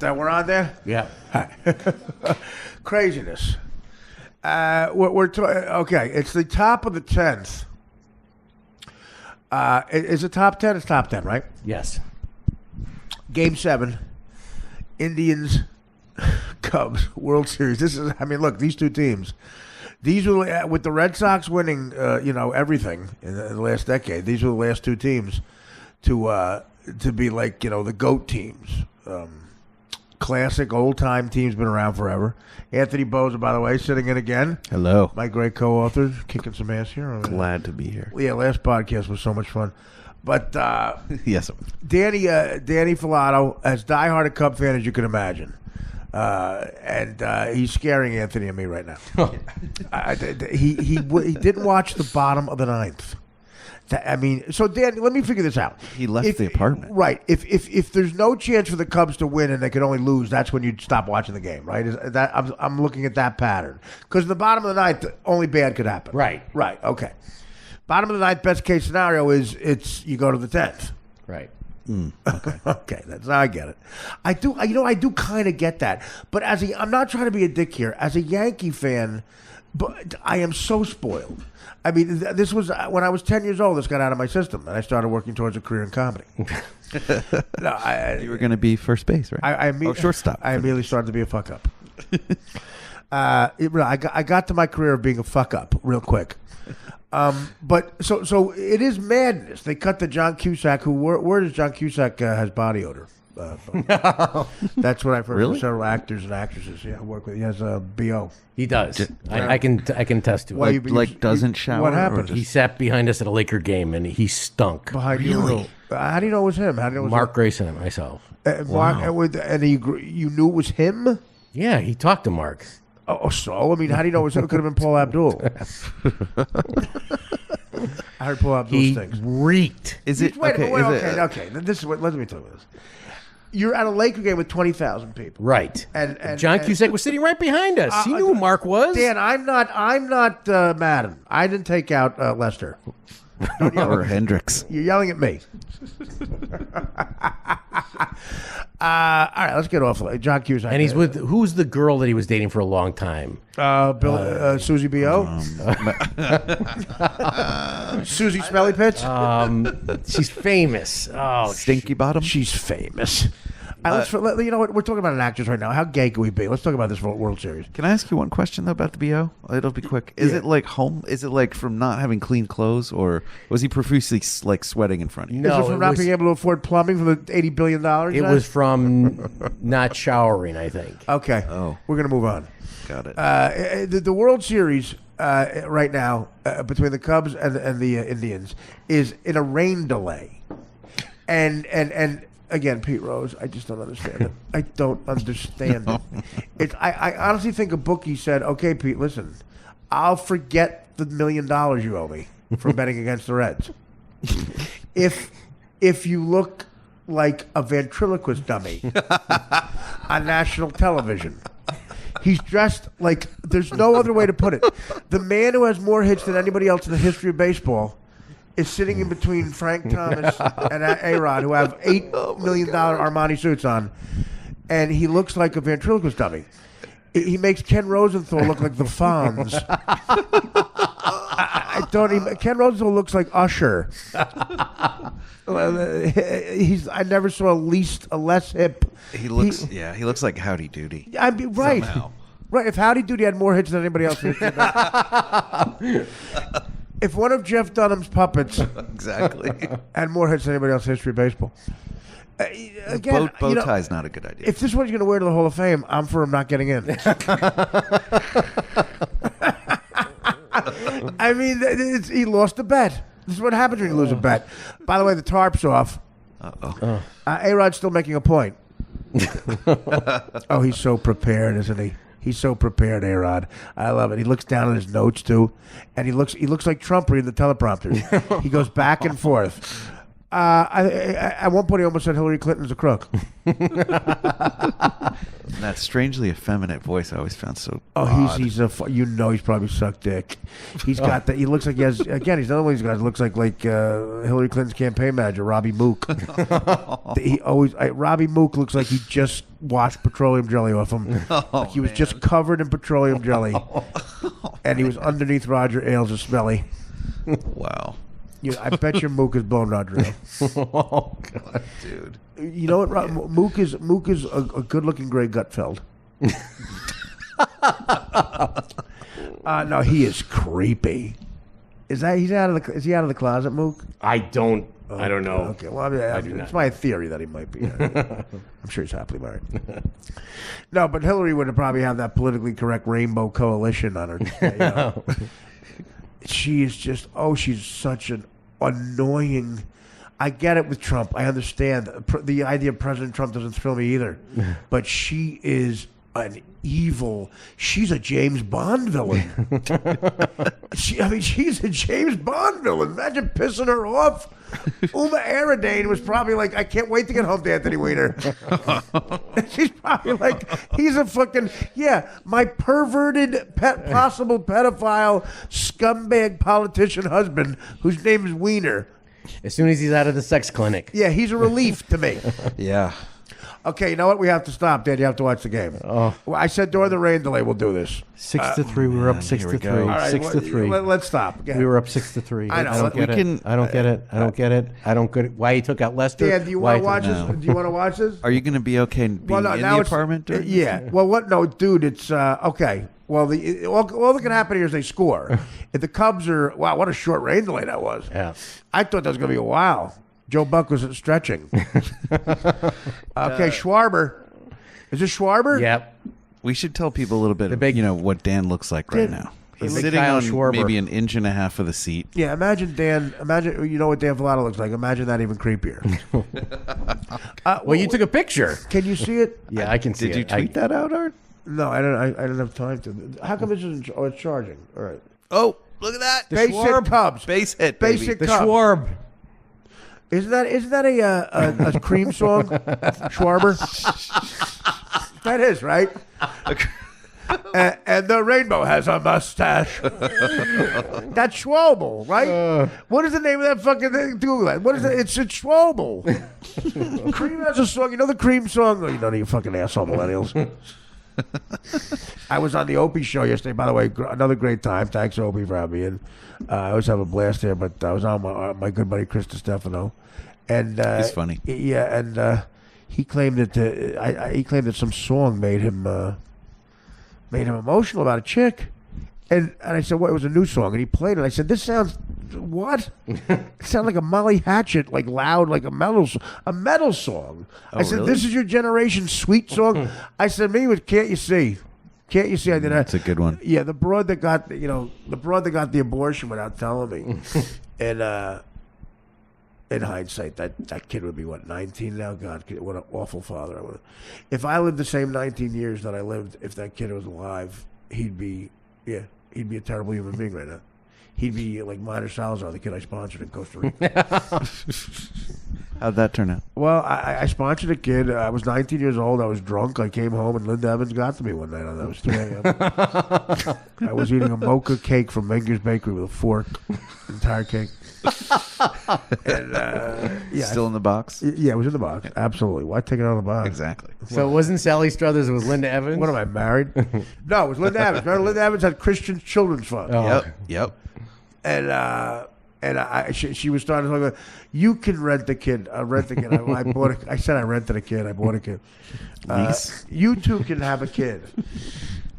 We're on there? Yeah. Craziness. Okay, it's the top of the 10th. Is it top 10? It's top 10, right? Yes. Game 7. Indians, Cubs, World Series. Look, these two teams. These were, with the Red Sox winning, everything in the last decade. These were the last two teams to be like, the GOAT teams. Classic old-time teams, been around forever. Anthony Bozza, by the way, sitting in again. Hello. My great co-author, kicking some ass here. Glad to be here. Yeah, last podcast was so much fun. But yes, Danny Filato, as diehard a Cub fan as you can imagine. And he's scaring Anthony and me right now. He didn't watch the bottom of the 9th. So Dan, let me figure this out. He left the apartment. Right. If there's no chance for the Cubs to win and they can only lose, that's when you'd stop watching the game, right? I'm looking at that pattern. Because in the bottom of the 9th, only bad could happen. Right. Right. Okay. Bottom of the 9th, best case scenario is you go to the 10th. Right. Okay. Okay. I get it. I do kind of get that. But I'm not trying to be a dick here. As a Yankee fan, but I am so spoiled. I mean, this was when I was 10 years old. This got out of my system, and I started working towards a career in comedy. You were going to be first base, right? Shortstop. I immediately started to be a fuck up. I got to my career of being a fuck up real quick. But so it is madness. They cut the John Cusack. Where does John Cusack has body odor? That's what I've heard from several actors and actresses. Yeah, I work with. He has a BO. He does. I can attest to it. Doesn't shower. What happened? He sat behind us at a Laker game and he stunk. Behind you? How do you know it was him? How do you know it was Mark Grayson and myself. Wow. You knew it was him? Yeah, he talked to Mark. Oh, so? I mean, how do you know it was him? It could have been Paul Abdul. I heard Paul Abdul stinks. He reeked. Okay. This is what. Let me tell you this. You're at a Laker game with 20,000 people, right? And John Cusack was sitting right behind us. He knew who Mark was. Dan, I'm not Madden. I didn't take out Lester or Hendricks. You're yelling at me. All right, let's get off. John Cusack, and he's with who's the girl that he was dating for a long time? Susie B.O. Susie Smelly Pits. She's famous. Oh, Stinky Bottom. She's famous. You know what? We're talking about an actress right now. How gay can we be? Let's talk about this World Series. Can I ask you one question though about the BO? It'll be quick. Is it like home? Is it like from not having clean clothes, or was he profusely like sweating in front of you? No, is it from not being able to afford plumbing for the $80 billion? It was from not showering, I think. Okay. Oh, we're gonna move on. Got it. The World Series right now between the Cubs and the Indians is in a rain delay, and. Again, Pete Rose, I just don't understand it. I don't understand it. I honestly think a bookie said, okay, Pete, listen, I'll forget the $1 million you owe me for betting against the Reds. If you look like a ventriloquist dummy on national television. He's dressed like, there's no other way to put it. The man who has more hits than anybody else in the history of baseball is sitting in between Frank Thomas and A-Rod, who have $8 million Armani suits on, and he looks like a ventriloquist dummy. He makes Ken Rosenthal look like the Fonz. Ken Rosenthal looks like Usher. I never saw a less hip. He looks like Howdy Doody. I mean, right. Somehow. Right, if Howdy Doody had more hits than anybody else. If one of Jeff Dunham's puppets exactly had more hits than anybody else in history of baseball. Again, bow tie's not a good idea. If this one's going to wear to the Hall of Fame, I'm for him not getting in. I mean, he lost a bet. This is what happens when you lose a bet. By the way, the tarp's off. Uh-oh. A-Rod's still making a point. Oh, he's so prepared, isn't he? He's so prepared, A-Rod. I love it. He looks down at his notes, too. And he looks like Trump reading the teleprompter. He goes back and forth. At one point, he almost said Hillary Clinton's a crook. That strangely effeminate voice I always found so. Oh, odd. he's he's probably sucked dick. He's got that. He looks like he has. Again, he's another one of these guys. Looks like Hillary Clinton's campaign manager, Robbie Mook. Robbie Mook looks like he just washed petroleum jelly off him. Like he was just covered in petroleum jelly, and he was underneath Roger Ailes' smelly. Wow. I bet your Mook is blown Roger Ailes. Oh God, Dude. You know what? Mook is a good-looking Grey Gutfeld. No, he is creepy. Is he out of the closet, Mook? I don't know. Okay, well, I mean, it's my theory that he might be. I'm sure he's happily married. No, but Hillary would probably have that politically correct rainbow coalition on her. You know? She is just, she's such an annoying. I get it with Trump. I understand. The idea of President Trump doesn't thrill me either. But she is an evil. She's a James Bond villain. She's a James Bond villain. Imagine pissing her off. Uma Aradane was probably like, I can't wait to get home to Anthony Weiner. She's probably like, he's a fucking, my perverted, possible pedophile, scumbag politician husband whose name is Weiner. As soon as he's out of the sex clinic. Yeah, he's a relief to me. Yeah. Okay, you know what? We have to stop, Dad. You have to watch the game. Oh. Well, I said during the rain delay we'll do this. 6-3. We were up 6-3. go. All right, 6-3. Let's stop. We were up 6-3. I know. I don't get it. I don't get it. I don't get it. I don't get it. Why he took out Lester? Dan, do you want to watch No. this? Do you want to watch this? Are you going to be okay being in now the it's- apartment? during this? Yeah. Well, what? No, dude. It's okay. Well, all that can happen here is they score. If the Cubs are, wow, what a short rain delay that was. Yeah. I thought that was going to be a while. Joe Buck was stretching. Okay, Schwarber. Is this Schwarber? Yep. We should tell people a little bit of, what Dan looks like right now. He's big sitting Kyle on Schwarber. maybe an inch and a half of the seat. Yeah, imagine Dan. You know what Dan Villado looks like. Imagine that even creepier. Well, you took a picture. Can you see it? Yeah, I can see Did it. you tweet that out, Art? No, I don't have time to. How come this isn't? Oh, it's charging. All right. Oh, look at that. Base hit Cubs. Base hit, baby. Basic The Cubs. Schwarb. Isn't that a cream song? Schwarber. That is right. And the rainbow has a mustache. That's Schwabel, right? What is the name of that fucking thing? Google that. What is it? It's Schwabel. Cream has a song. You know the Cream song? Oh, you know you fucking asshole millennials. I was on the Opie show yesterday. By the way, another great time. Thanks, Opie, for having me in. I always have a blast there. But I was on my good buddy Chris DiStefano, and He's funny. Yeah, and he claimed that he claimed that some song made him emotional about a chick, and I said, "What? It was a new song." And he played it. I said, "This sounds what? It sounds like a Molly Hatchet, like loud, like a metal song." I said, really? "This is your generation's sweet song." I said, "Me with Can't You See? Can't you see?" I did. That's a good one. Yeah, the broad that got the abortion without telling me, and in hindsight, that kid would be what, 19 now? God, what an awful father I was. If I lived the same 19 years that I lived, if that kid was alive, he'd be a terrible human being right now. He'd be like Minor Salazar, the kid I sponsored in Costa Rica. How'd that turn out? Well, I sponsored a kid. I was 19 years old. I was drunk. I came home, and Linda Evans got to me one night. That was 3 a.m. I was eating a mocha cake from Menger's Bakery with a fork, entire cake. And Still in the box? Yeah, it was in the box. Absolutely. Why take it out of the box? Exactly. So it wasn't Sally Struthers, it was Linda Evans? What am I, married? No, it was Linda Evans. Remember, Linda Evans had Christian Children's Fund. Oh. Yep. And she was starting to talk about, you can rent the kid. Rent the kid. I said I rented a kid. I bought a kid. Nice. You two can have a kid.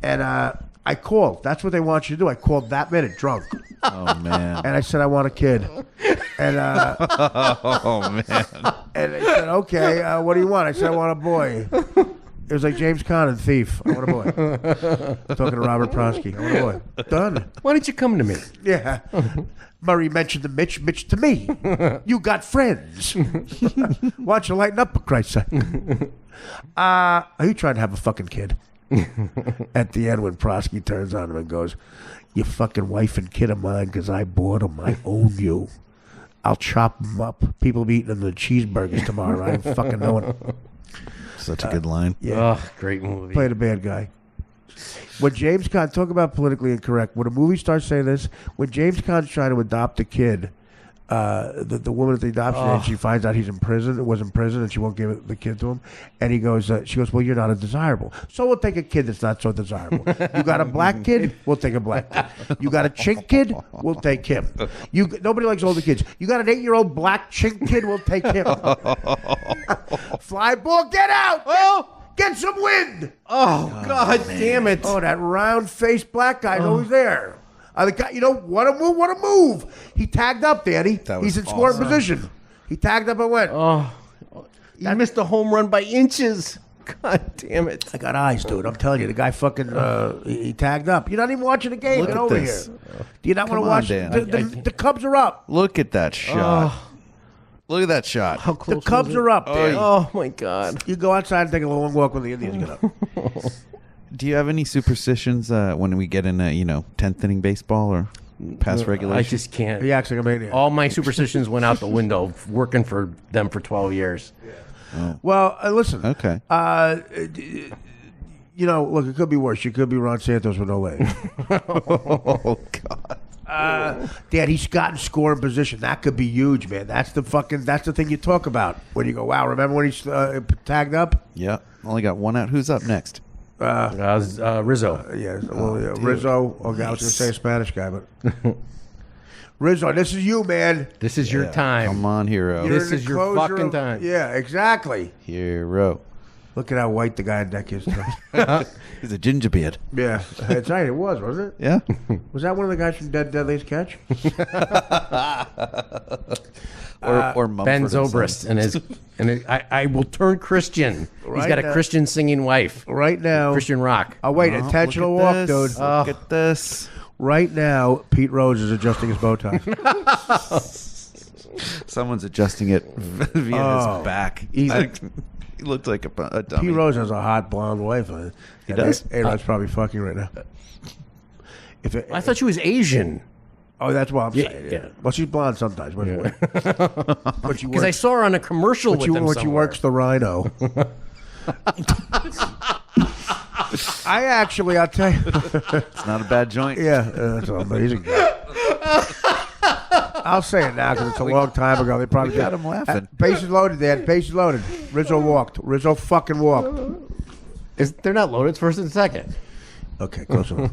And I called. That's what they want you to do. I called that minute drunk. Oh, man. And I said, I want a kid. And Oh, man. and they said, okay, what do you want? I said, I want a boy. It was like James Caan in Thief. I want a boy. Talking to Robert Prosky. I want a boy. Done. Why didn't you come to me? Yeah. Murray mentioned the Mitch to me. You got friends. Why don't you lighten up, for Christ's sake? Are you trying to have a fucking kid? At the end, when Prosky turns on him and goes, "You fucking wife and kid of mine, because I bought them. I own you." I'll chop them up. People will be eating them the cheeseburgers tomorrow. I fucking know it. Such a good line. Yeah. Oh, great movie. Played a bad guy. When James Caan, talk about politically incorrect, when a movie starts saying this, when James Caan's trying to adopt a kid, the woman at the adoption age, she finds out he's in prison, was in prison, and she won't give the kid to him. And he goes, she goes, well, you're not a desirable. So we'll take a kid that's not so desirable. You got a black kid? We'll take a black kid. You got a chink kid? We'll take him. Nobody likes older kids. You got an 8-year-old black chink kid? We'll take him. Fly ball, get out! Get some wind! Oh, God damn it. Oh, that round-faced black guy's always there. The guy, what a move, what a move. He tagged up, Danny. He's in scoring position. He tagged up and went. Oh, he missed a home run by inches. God damn it. I got eyes, dude. I'm telling you, the guy fucking, he tagged up. You're not even watching the game. Look Get at over this. here. Do you not want to Come on, watch? Dan. The Cubs are up. Look at that shot. Look at that shot. How The close Cubs was it? are up, Dan. Oh, my God. You go outside and take a long walk when the Indians get up. Do you have any superstitions when we get in a 10th inning baseball or past regulation? I just can't. He acts like a maniac. All my superstitions went out the window working for them for 12 years. Well, listen. Okay. Look, it could be worse. You could be Ron Santos with no legs. Oh God. Dad, he's got in scoring position. That could be huge, man. That's the thing you talk about when you go, wow, remember when he's tagged up? Yeah. Only got one out. Who's up next? Rizzo. Rizzo. Okay, I was going to say a Spanish guy, but Rizzo, this is you, man. This is your time. Come on, hero. You're This in is the your closer fucking time. Yeah, exactly. Hero. Look at how white the guy in deck is. He's a ginger beard. Yeah, that's right. It was, wasn't it? Yeah. Was that one of the guys from Deadliest Catch? or Ben Mumford Zobrist and I will turn Christian. He's Right got a now. Christian singing wife. Right now. Christian rock. Oh, wait, Oh, intentional look walk, at dude. this. Look at this. Right now, Pete Rose is adjusting his bow tie. Someone's adjusting it via his back. He looked like a dummy. Pete Rose has a hot blonde wife. He does? A-Rod's probably fucking right now. I thought she was Asian. Oh, that's what I'm Yeah, saying. yeah. Well, she's blonde sometimes. But she Because I works, saw her on a commercial with them but she somewhere. works the Rhino. I'll tell you. It's not a bad joint. Yeah, that's amazing. I'll say it now because it's a long time ago. They probably got him laughing. Bases loaded, Dad. Bases loaded. Rizzo walked. Rizzo fucking walked. They're not loaded. It's first and second. Okay, close enough.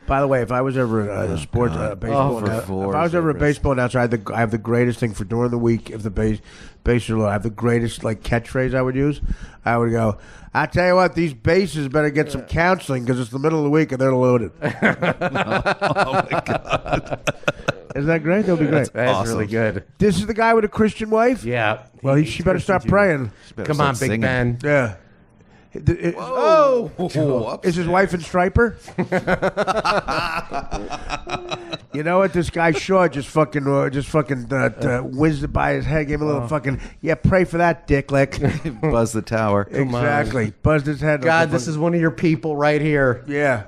By the way, if I was ever a sports baseball, if I was ever a baseball announcer, I have the greatest thing for during the week. If the bases are loaded, I have the greatest catchphrase I would use. I would go, I tell you what, these bases better get some counseling because it's the middle of the week and they're loaded. Oh my God. Isn't that great? That'll be great. That's Awesome. really good. This is the guy with a Christian wife? Yeah. Well, she better start praying. Come on, Big Ben. Yeah. Oh, Is his wife in Striper? You know what? This guy Shaw just fucking whizzed it by his head, gave him a little fucking, pray for that, dick lick. Buzz the tower. Exactly. Buzzed his head. God, this is one of your people right here. Yeah.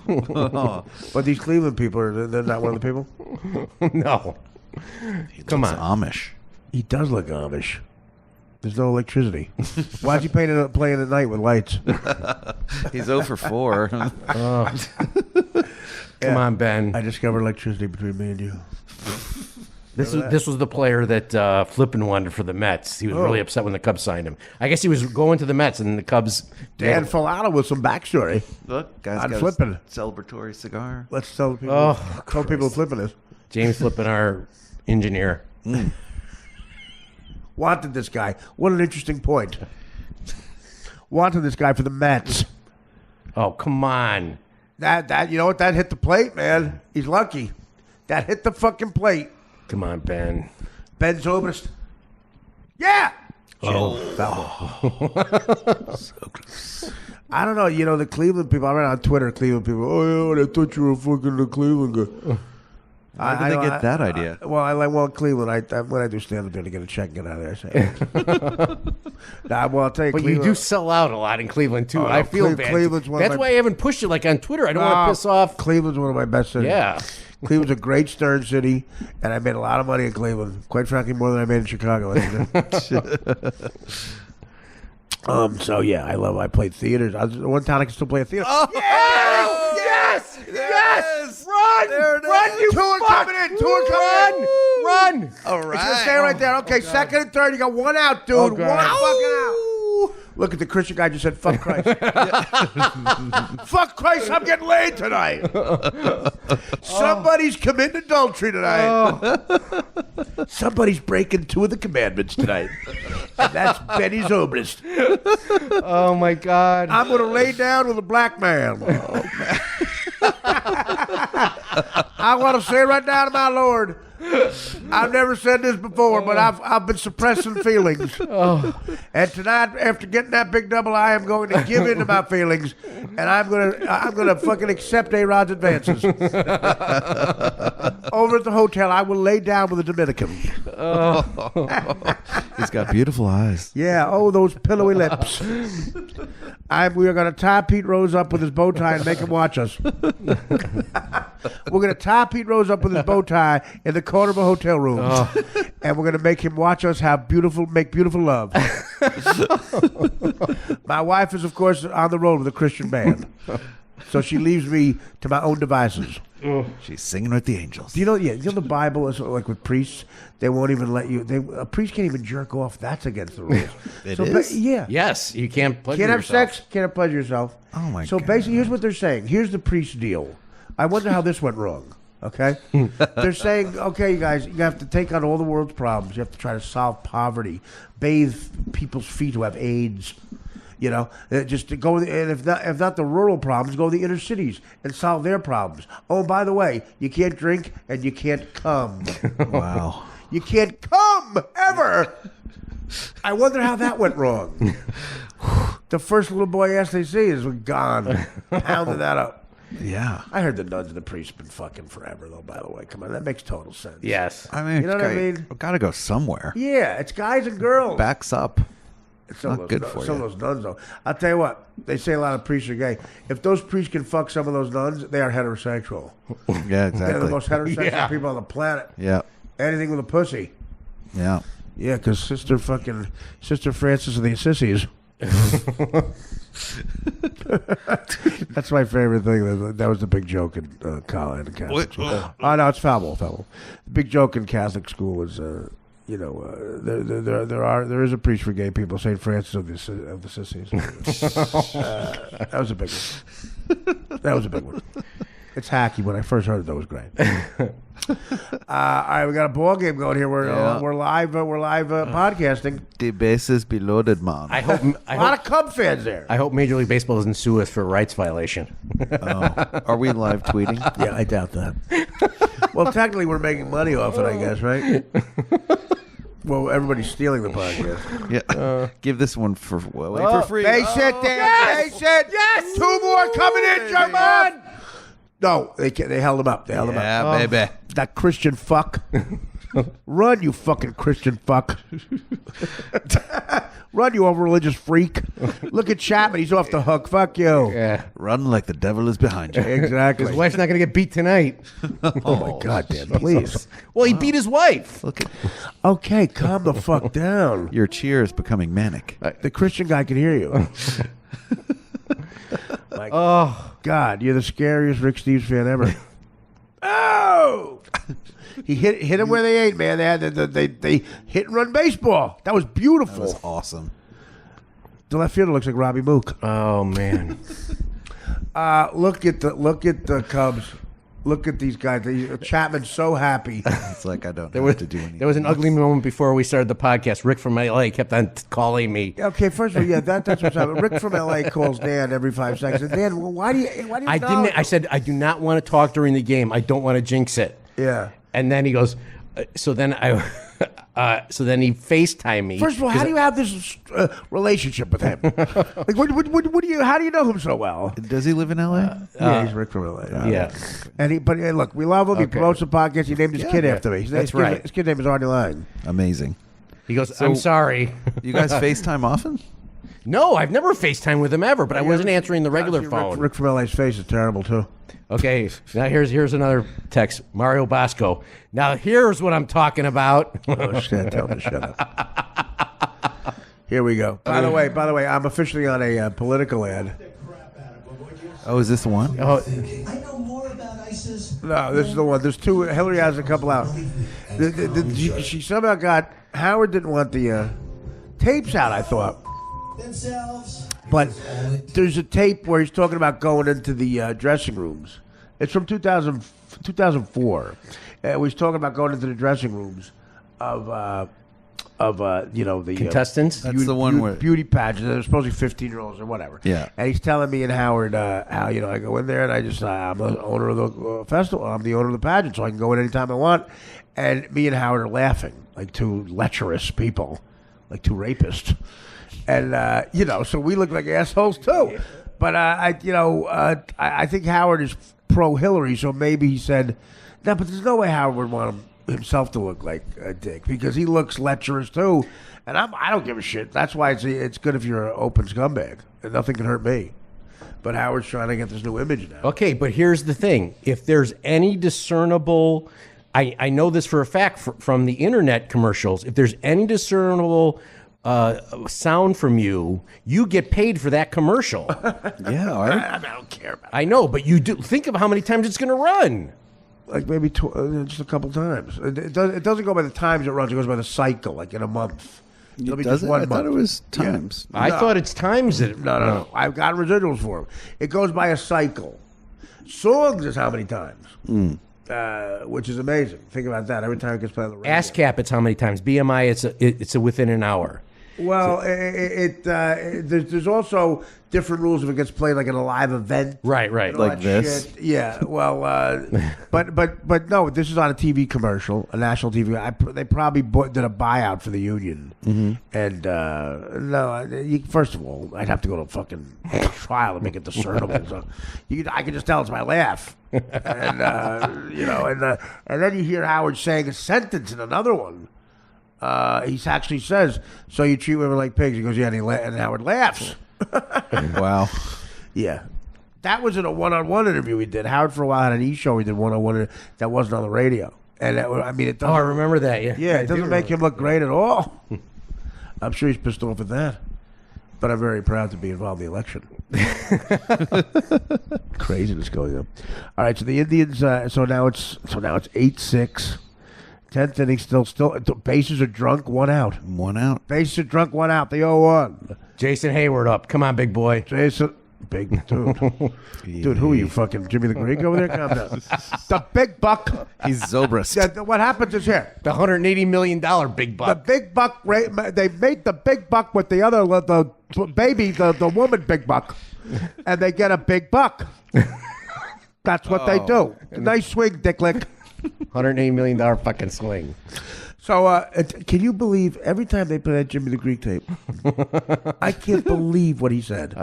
But these Cleveland people, they're not one of the people? No. Come on. Amish. He does look Amish. There's no electricity. Why'd you playing at night with lights? He's 0 for 4. Come on, Ben. I discovered electricity between me and you. This was the player that Flippin wanted for the Mets. He was really upset when the Cubs signed him. I guess he was going to the Mets, and the Cubs. Dan Falata with some backstory. Look, guys I'm got flipping. a celebratory cigar. Let's tell people. Tell people what flipping is. James Flippin, our engineer. Wanted this guy. What an interesting point. Wanted this guy for the Mets. Oh, come on. That you know what? That hit the plate, man. He's lucky. That hit the fucking plate. Come on, Ben. Ben Zobrist. Yeah. Oh. I don't know. You know, the Cleveland people, I read on Twitter, Cleveland people, oh, yeah, I thought you were fucking the Cleveland guy. How did they get that idea? Cleveland, when I do stand up there to get a check and get out of there. I'll tell you, But Cleveland, you do sell out a lot in Cleveland, too. Oh, I feel bad. Cleveland's one of That's my- why I haven't pushed it like on Twitter. I don't want to piss off. Cleveland's one of my best cities. Yeah. Cleveland's a great stern city, and I made a lot of money in Cleveland. Quite frankly, more than I made in Chicago. So yeah, I played theaters. I was the one town I can still play a theater. Oh, yes! Yes! Run! Run, you Tour fuck! coming in! Tour coming in! Run! All It's right. gonna stay right there. Okay, second and third. You got one out, dude. Oh, One God. fucking out. Look at the Christian guy just said, "Fuck Christ." Fuck Christ! I'm getting laid tonight. Somebody's committing adultery tonight. Somebody's breaking 2 of the commandments tonight, and that's Benny Zobrist. Oh my God! I'm gonna lay down with a black man. I want to say right now to my Lord, I've never said this before, but I've been suppressing feelings. And tonight, after getting that big double, I am going to give in to my feelings, and I'm gonna fucking accept A-Rod's advances. Over at the hotel, I will lay down with a Dominican. He's got beautiful eyes. Yeah, oh, those pillowy lips. We are going to tie Pete Rose up with his bow tie and make him watch us. We're going to tie Pete Rose up with his bow tie in the corner of a hotel room. And we're going to make him watch us make beautiful love. My wife is, of course, on the road with a Christian band. So she leaves me to my own devices. She's singing with the angels. Do you know? Yeah, you know the Bible is like with priests. They won't even let you. A priest can't even jerk off. That's against the rules. It is? Yeah. Yes, you can't pleasure Can't have yourself. sex. Can't have pleasure yourself. Oh my So God. basically, here's what they're saying. Here's the priest's deal. I wonder how this went wrong. Okay, they're saying, okay, you guys, you have to take on all the world's problems. You have to try to solve poverty, bathe people's feet who have AIDS. You know, just to go, and if not the rural problems, go to the inner cities and solve their problems. Oh, and by the way, you can't drink and you can't come. Wow. You can't come ever. I wonder how that went wrong. The first little boy ass they see is gone. Pounded that up. Yeah. I heard the nuns and the priests been fucking forever, though, by the way. Come on, that makes total sense. Yes. I mean, You know what I mean? Gotta go somewhere. Yeah, it's guys and girls. Backs up. Some not of good those, for some you. of those nuns, though. I'll tell you what, they say a lot of priests are gay. If those priests can fuck some of those nuns, they are heterosexual. Yeah, They're exactly. the most heterosexual Yeah. people on the planet. Yeah. Anything with a pussy. Yeah. Yeah, because Sister Francis of the Assises. That's my favorite thing. That was the big joke in college. In Catholic What? school. Oh no, it's foul. The big joke in Catholic school was, there is a priest for gay people, Saint Francis of the Sissies. That was a big one. That was a big one. It's hacky. When I first heard it, that was great. All right, we got a ball game going here. We're live podcasting. The bases be loaded, man. I hope. A lot of Cub fans there. I hope Major League Baseball doesn't sue us for rights violation. Are we live tweeting? Yeah, I doubt that. Well, technically, we're making money off it, I guess, right? Well, everybody's stealing the podcast. Yeah. Give this one for free. Base hit, Dan. Yes! Base hit. Yes! 2 more coming in, German. No, they held him up. They held him up. Yeah, baby. That Christian fuck. Run, you fucking Christian fuck. Run, you over-religious freak. Look at Chapman. He's off the hook. Fuck you. Yeah. Run like the devil is behind you. Exactly. His wife's not going to get beat tonight. Oh, my God, Dan, please. Well, he beat his wife. Look at Okay, calm the fuck down. your cheer is becoming manic. The Christian guy can hear you. My God, you're the scariest Rick Steves fan ever. Oh! He hit him where they ain't, man. They hit and run baseball. That was beautiful. That was awesome. The left fielder looks like Robbie Mook. Oh man. Look at the Cubs. Look at these guys. Chapman's so happy. It's like I don't have to do anything. There was an ugly moment before we started the podcast. Rick from LA kept on calling me. Okay, first of all, yeah, that's what's up. Rick from LA calls Dan every 5 seconds. And Dan, well, why do you? I didn't. I said I do not want to talk during the game. I don't want to jinx it. Yeah. And then he goes. So then he FaceTimed me. First of all, how do you have this relationship with him? Like, what do you? How do you know him so well? Does he live in L.A.? Yeah, he's Rick from LA. Yeah. But hey, look, we love him. He promotes the podcast. He named his kid after me. That's right. His kid's name is Artie Line. Amazing. He goes, I'm sorry. You guys FaceTime often? No, I've never FaceTime with him ever, but I wasn't answering the regular phone. Rick from LA's face is terrible too. Okay, now here's another text. Mario Bosco. Now here's what I'm talking about. Oh, shit, tell him to shut up. Here we go. By the way, I'm officially on a political ad. Oh, is this the one? Oh, I know more about ISIS. No, this is the one. There's two. Hillary has a couple out. She somehow got. Howard didn't want the tapes out, I thought. Themselves. But there's a tape where he's talking about going into the dressing rooms. It's from 2004. He's talking about going into the dressing rooms of the contestants? That's the one where- beauty pageants. They're supposed to be 15-year-olds or whatever. Yeah. And he's telling me and Howard how I go in there and I'm the owner of the festival. I'm the owner of the pageant, so I can go in anytime I want. And me and Howard are laughing like two lecherous people, like two rapists. And so we look like assholes too. But I think Howard is pro Hillary, so maybe he said, no, but there's no way Howard would want himself to look like a dick because he looks lecherous too. And I don't give a shit. That's why it's good if you're an open scumbag, and nothing can hurt me. But Howard's trying to get this new image now. okay, but here's the thing. If there's any discernible, I know this for a fact from the internet commercials, if there's any discernible sound from you, you get paid for that commercial. Yeah, all right. I don't care about it. I know, but you do think of how many times it's going to run. Like maybe just a couple times. It doesn't go by the times it runs. It goes by the cycle, like in a month. It'll be Does just it? one I thought month. it was times. I thought it's times that No. I've got residuals for him. It goes by a cycle. Songs is how many times, which is amazing. Think about that. Every time it gets played on the radio. ASCAP, it's how many times. BMI, it's a within an hour. Well, there's also different rules if it gets played like in a live event. Right. and all Like that this? shit. Yeah. Well, but no, this is on a TV commercial, a national TV. They probably did a buyout for the union. Mm-hmm. And no, first of all, I'd have to go to a fucking trial to make it discernible. So I can just tell it's my laugh. And and then you hear Howard saying a sentence in another one. He actually says, "So you treat women like pigs?" He goes, "Yeah," and Howard laughs. Wow. Yeah, that was in a one-on-one interview we did. Howard for a while had an E-show. We did one-on-one that wasn't on the radio, and it doesn't. Oh, I remember that. Yeah, Yeah, it doesn't make him look great at all. I'm sure he's pissed off at that, but I'm very proud to be involved in the election. Craziness going on. All right, so the Indians. So now it's 8-6. 10th inning, still. Bases are drunk, one out. One out. Bases are drunk, one out. The 0-1. Jason Hayward up. Come on, big boy. Jason, big dude. Dude, who are you, fucking Jimmy the Greek over there? Calm down. The big buck. He's Zobrist. Yeah, what happens is here. The $180 million big The buck. big buck. They made the big buck with the other, the baby, the woman big buck, and they get a big buck. That's what they do. Nice swing, Dicklick. $180 million fucking swing. So, can you believe every time they play that Jimmy the Greek tape, I can't believe what he said.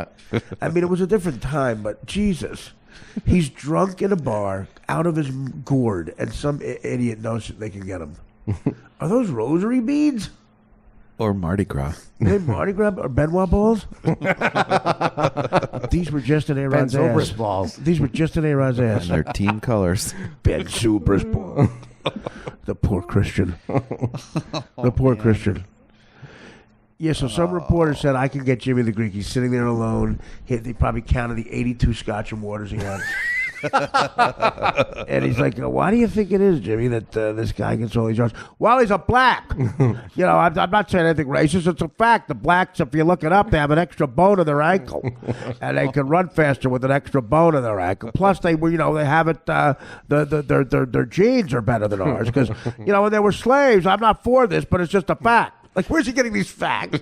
I mean, it was a different time, but Jesus. He's drunk in a bar, out of his gourd, and some idiot knows that they can get him. Are those rosary beads? Or Mardi Gras. Are they Mardi Gras or Benoit balls? These were just in Aaron's Ben ass. Zobrist balls. These were just in Aaron's ass. And their team colors. Ben Zobrist ball. The poor Christian. The poor Christian. Yeah, so some reporter said, I can get Jimmy the Greek. He's sitting there alone. They probably counted the 82 scotch and waters he had. And he's like, why do you think it is, Jimmy, that this guy gets all these yards? Well, he's a black. I'm not saying anything racist. It's a fact. The blacks, if you look it up, they have an extra bone in their ankle. And they can run faster with an extra bone in their ankle. Plus, they have it, their genes are better than ours. Because, when they were slaves, I'm not for this, but it's just a fact. Like, where's he getting these facts?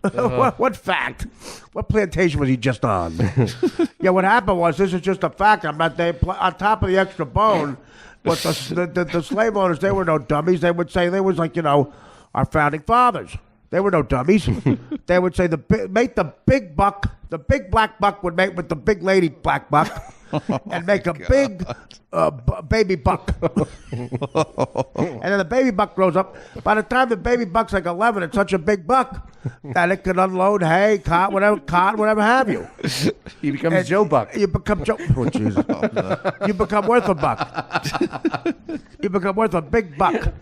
What fact? What plantation was he just on? Yeah, what happened was, this is just a fact. On top of the extra bone, but the slave owners, they were no dummies. They would say, they was like, our founding fathers. They were no dummies. They would say, mate the big buck, the big black buck would mate with the big lady black buck. and make a big baby buck. And then the baby buck grows up. By the time the baby buck's like 11, it's such a big buck that it can unload hay, cotton, whatever have you. He becomes Joe Buck. You become Joe. Oh, Jesus. You become worth a buck. You become worth a big buck.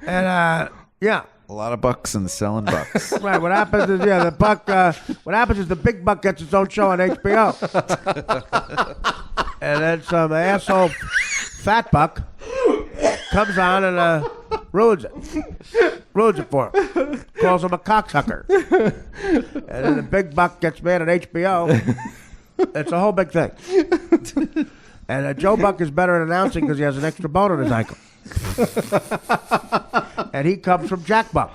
And yeah. A lot of bucks and selling bucks. Right. What happens is, the buck. What happens is the big buck gets its own show on HBO, and then some asshole fat buck comes on and ruins it for him. Calls him a cocksucker, and then the big buck gets mad at HBO. It's a whole big thing. And Joe Buck is better at announcing because he has an extra bone on his ankle. And he comes from Jack Buck.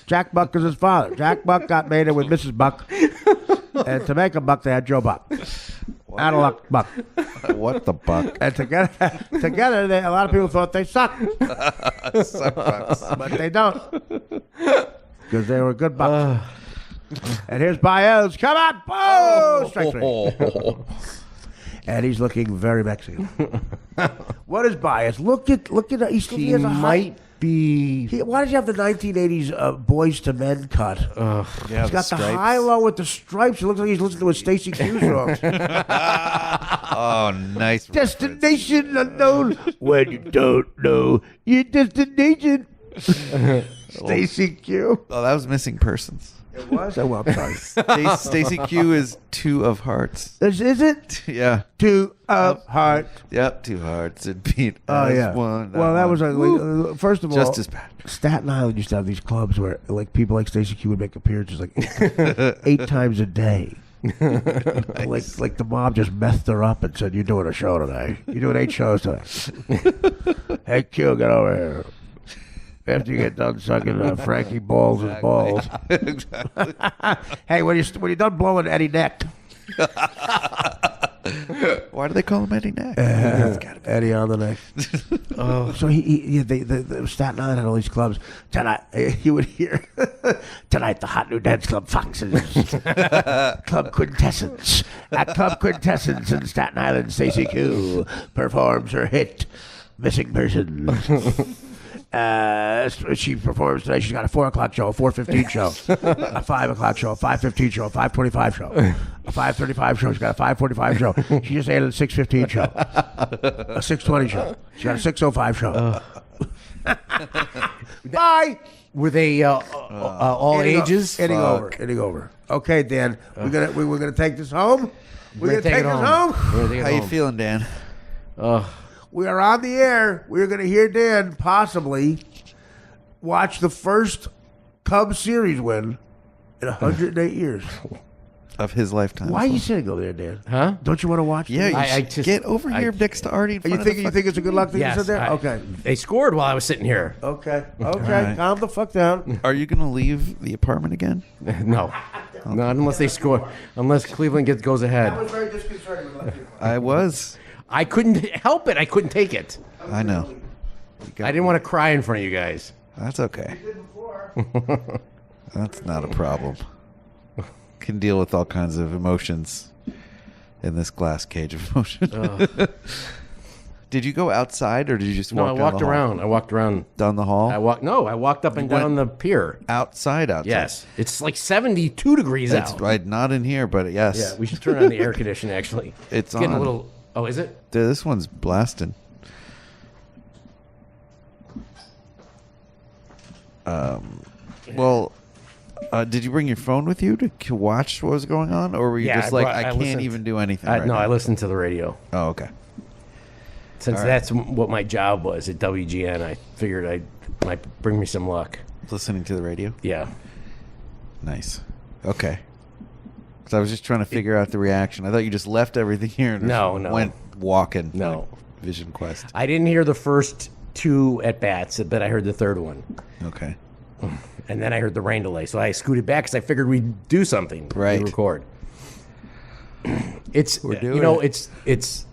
Jack Buck is his father. Jack Buck got mated with Mrs. Buck. And to make a buck, they had Joe Buck. Out of luck, Buck. What the buck? And together a lot of people thought they sucked. But they don't. Because they were good bucks. And here's Baez. Come on, boom! Strike three. And he's looking very Mexican. What is Baez? Look at he still He has a might be. Why did you have the 1980s Boys to Men cut? Yeah, He's got the high-low with the stripes. It looks like he's listening to a Stacey Q song. Oh, nice. Destination unknown when you don't know your destination. Stacey Q. Oh, that was Missing Persons. It was? Oh, well, I'm sorry. Stacey Q is Two of Hearts. Is it? Yeah. Two of Hearts. Yep, Two Hearts. It beat Oh, yeah. one. Well, that was like, first of all, just as bad. Staten Island used to have these clubs where like people like Stacey Q would make appearances like 8 times a day. Nice. Like the mob just methed her up and said, "You're doing a show today. You're doing 8 shows today." Hey Q, get over here. After you get done sucking Frankie balls and balls. Exactly. Hey, when you're done blowing Eddie Neck. Why do they call him Eddie Neck? Eddie on the neck. So the Staten Island had all these clubs. Tonight, you would hear, tonight the hot new dance club Foxes. Club Quintessence. At Club Quintessence in Staten Island, Stacey Q performs her hit, Missing Persons. She performs today. She's got a 4 o'clock show, a 4:15 show, a 5 o'clock show, a 5:15 show, a 5:25 show, a 5:35 show. She's got a 5:45 show. She just added a 6:15 show, a 6:20 show. She got a 6:05 show. Bye. Were they all ages? Ending over. Okay, Dan. We're gonna take this home. We're gonna take this home. How you feeling, Dan? We are on the air. We're going to hear Dan possibly watch the first Cubs series win in 108 years. Of his lifetime. Why are you sitting over there, Dan? Huh? Don't you want to watch? Yeah, this? you should get over here next to Artie. You think it's a good luck thing Yes. to sit there? Okay. They scored while I was sitting here. Okay. right. Calm the fuck down. Are you going to leave the apartment again? No. Not unless they score. Unless Cleveland goes ahead. I was very disconcerting when left you. I was. I couldn't help it. I couldn't take it. I know. I didn't want to cry in front of you guys. That's okay. You did before. That's not a problem. Can deal with all kinds of emotions in this glass cage of emotion. Did you go outside or did you just No, walk I down walked the hall? around. I walked around. Down the hall? I walked up and down the pier. Outside. Yes. It's like 72 degrees That's out. right. Not in here, but yes. Yeah, we should turn on the air conditioning, actually. It's getting on. a little... Oh, is it? Dude, this one's blasting. Well, did you bring your phone with you to watch what was going on? Or were you Yeah, just I like, brought- I I can't listened. even do anything right No, now? I listened to the radio. Oh, okay. Since that's what my job was at WGN, I figured I might bring me some luck. Listening to the radio? Yeah. Nice. Okay. Because I was just trying to figure out the reaction. I thought you just left everything here and No, just no. went walking. No. like Vision Quest. I didn't hear the first 2 at-bats, but I heard the third one. Okay. And then I heard the rain delay, so I scooted back because I figured we'd do something. Right. To record. It's, We're doing it's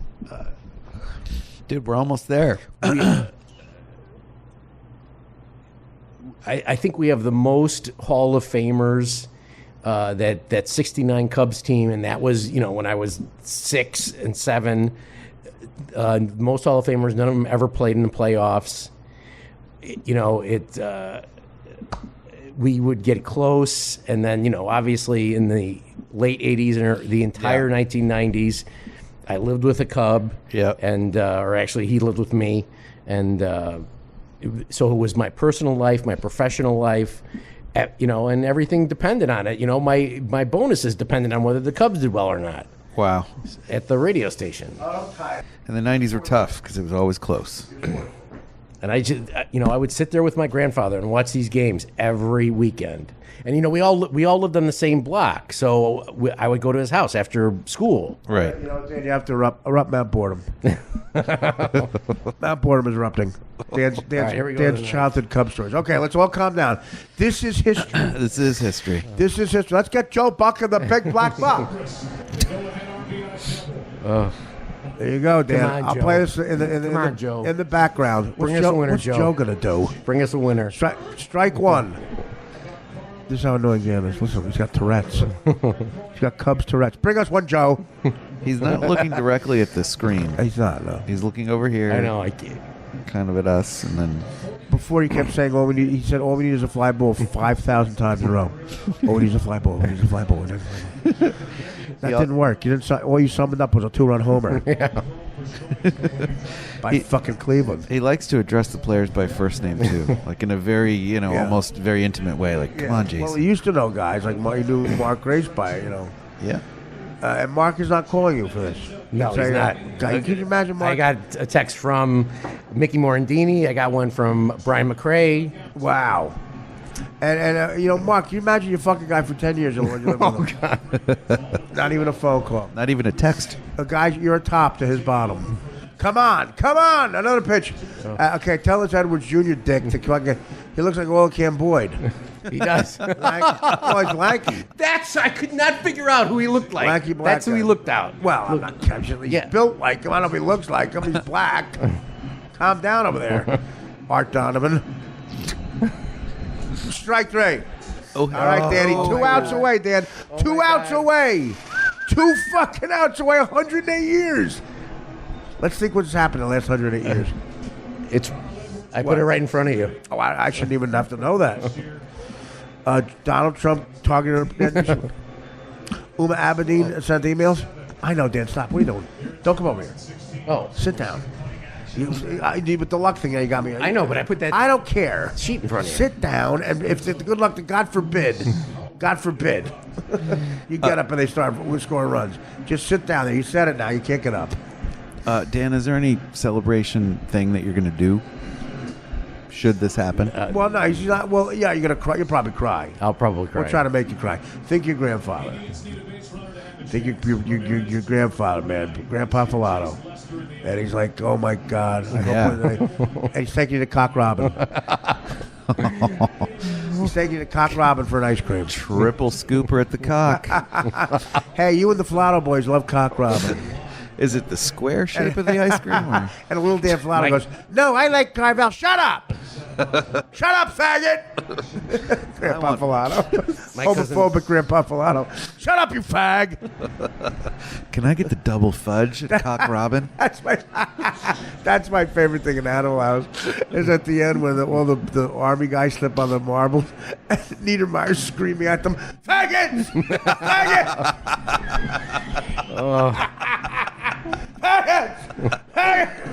Dude, we're almost there. I think we have the most Hall of Famers that '69 Cubs team, and that was when I was 6 and 7. Most Hall of Famers, none of them ever played in the playoffs. We would get close, and then obviously in the late '80s and the entire 1990s, I lived with a Cub. Yep. And or actually, he lived with me, and so it was my personal life, my professional life. And everything depended on it. My bonuses depended on whether the Cubs did well or not Wow. at the radio station. And the 90s were tough because it was always close. And I just, I would sit there with my grandfather and watch these games every weekend. And we all lived on the same block, so I would go to his house after school. Right. Dan, you have to erupt Mount Boredom. Mount Boredom is erupting. Dan's here we go to the next. childhood Cub stories. Okay, let's all calm down. This is history. This is history. This is history. Let's get Joe Buck in the big black box. There you go, Dan. Come on, I'll Joe. play this in Come on, Joe. the background. Bring us a winner, what's Joe. Joe gonna do? Bring us a winner. Strike one. This is how annoying Dan is. Listen, he's got Tourette's. He's got Cubs Tourette's. Bring us one, Joe. He's not looking directly at the screen. He's not, no. He's looking over here. I know. I can't. Kind of at us, and then Before he kept saying, he said, all we need is a fly ball 5,000 times in a row. All we need is a fly ball. All we need is a fly ball. All we need is a fly ball. That didn't work. All you summoned up was a 2-run homer. Yeah. By fucking Cleveland. he likes to address the players by first name too, like in a very, Yeah. almost very intimate way. Like, come on, Jason. Well, he used to know guys. Like, he knew Mark Grace by, Yeah. And Mark is not calling you for this. No, Say he's that. not. Can you imagine Mark? I got a text from Mickey Morandini. I got one from Brian McRae. Wow. And Mark, can you imagine you fuck a guy for 10 years and you live with him? God. Not even a phone call. Not even a text. A guy, you're a top to his bottom. Come on, another pitch. Okay, tell this Edwards Jr. dick to fucking. He looks like Oil Can Boyd. He does. Oh, he's lanky. I could not figure out who he looked like. Lanky black That's who he guy. looked out. Well, I'm not catching. He's Yeah. built like him. I don't know if he looks like him. He's black. Calm down over there, Art Donovan. Strike three. Oh, All right, Danny. 2 outs away, Dan. 2 outs away. 2 fucking outs away. 108 years. Let's think what's happened in the last 108 years. I put it right in front of you. Oh, I shouldn't even have to know that. Donald Trump targeted Uma Abedin sent emails. I know, Dan. Stop. What are you doing? Don't come over here. Oh, Sit down. With the luck thing, you got me. I know, but I put that I don't care. sheet in front of you. Sit down, and if the good luck, God forbid, you get up and they start scoring runs. Just sit down there. You said it now. You can't get up. Dan, is there any celebration thing that you're going to do? Should this happen? Well, no, he's not. Well, yeah, you're gonna cry. You'll probably cry. I'll probably cry. We'll try to make you cry. Think your grandfather. Think your grandfather, man, Grandpa Filato. And he's like, oh my God. And he's taking you to Cock Robin. He's taking you to Cock Robin for an ice cream. Triple scooper at the cock. Hey, you and the Filato boys love Cock Robin. Is it the square shape of the ice cream? Or? And a little Dan Filato goes, no, I like Carvel. Shut up. Shut up, faggot. Grandpa Filato. My cousin- Homophobic Grandpa Filato. Shut up, you fag. Can I get the double fudge at Cock Robin? That's my favorite thing in Animal House is at the end when all the army guys slip on the marbles and Niedermeyer's screaming at them, faggots! Faggots! Faggots!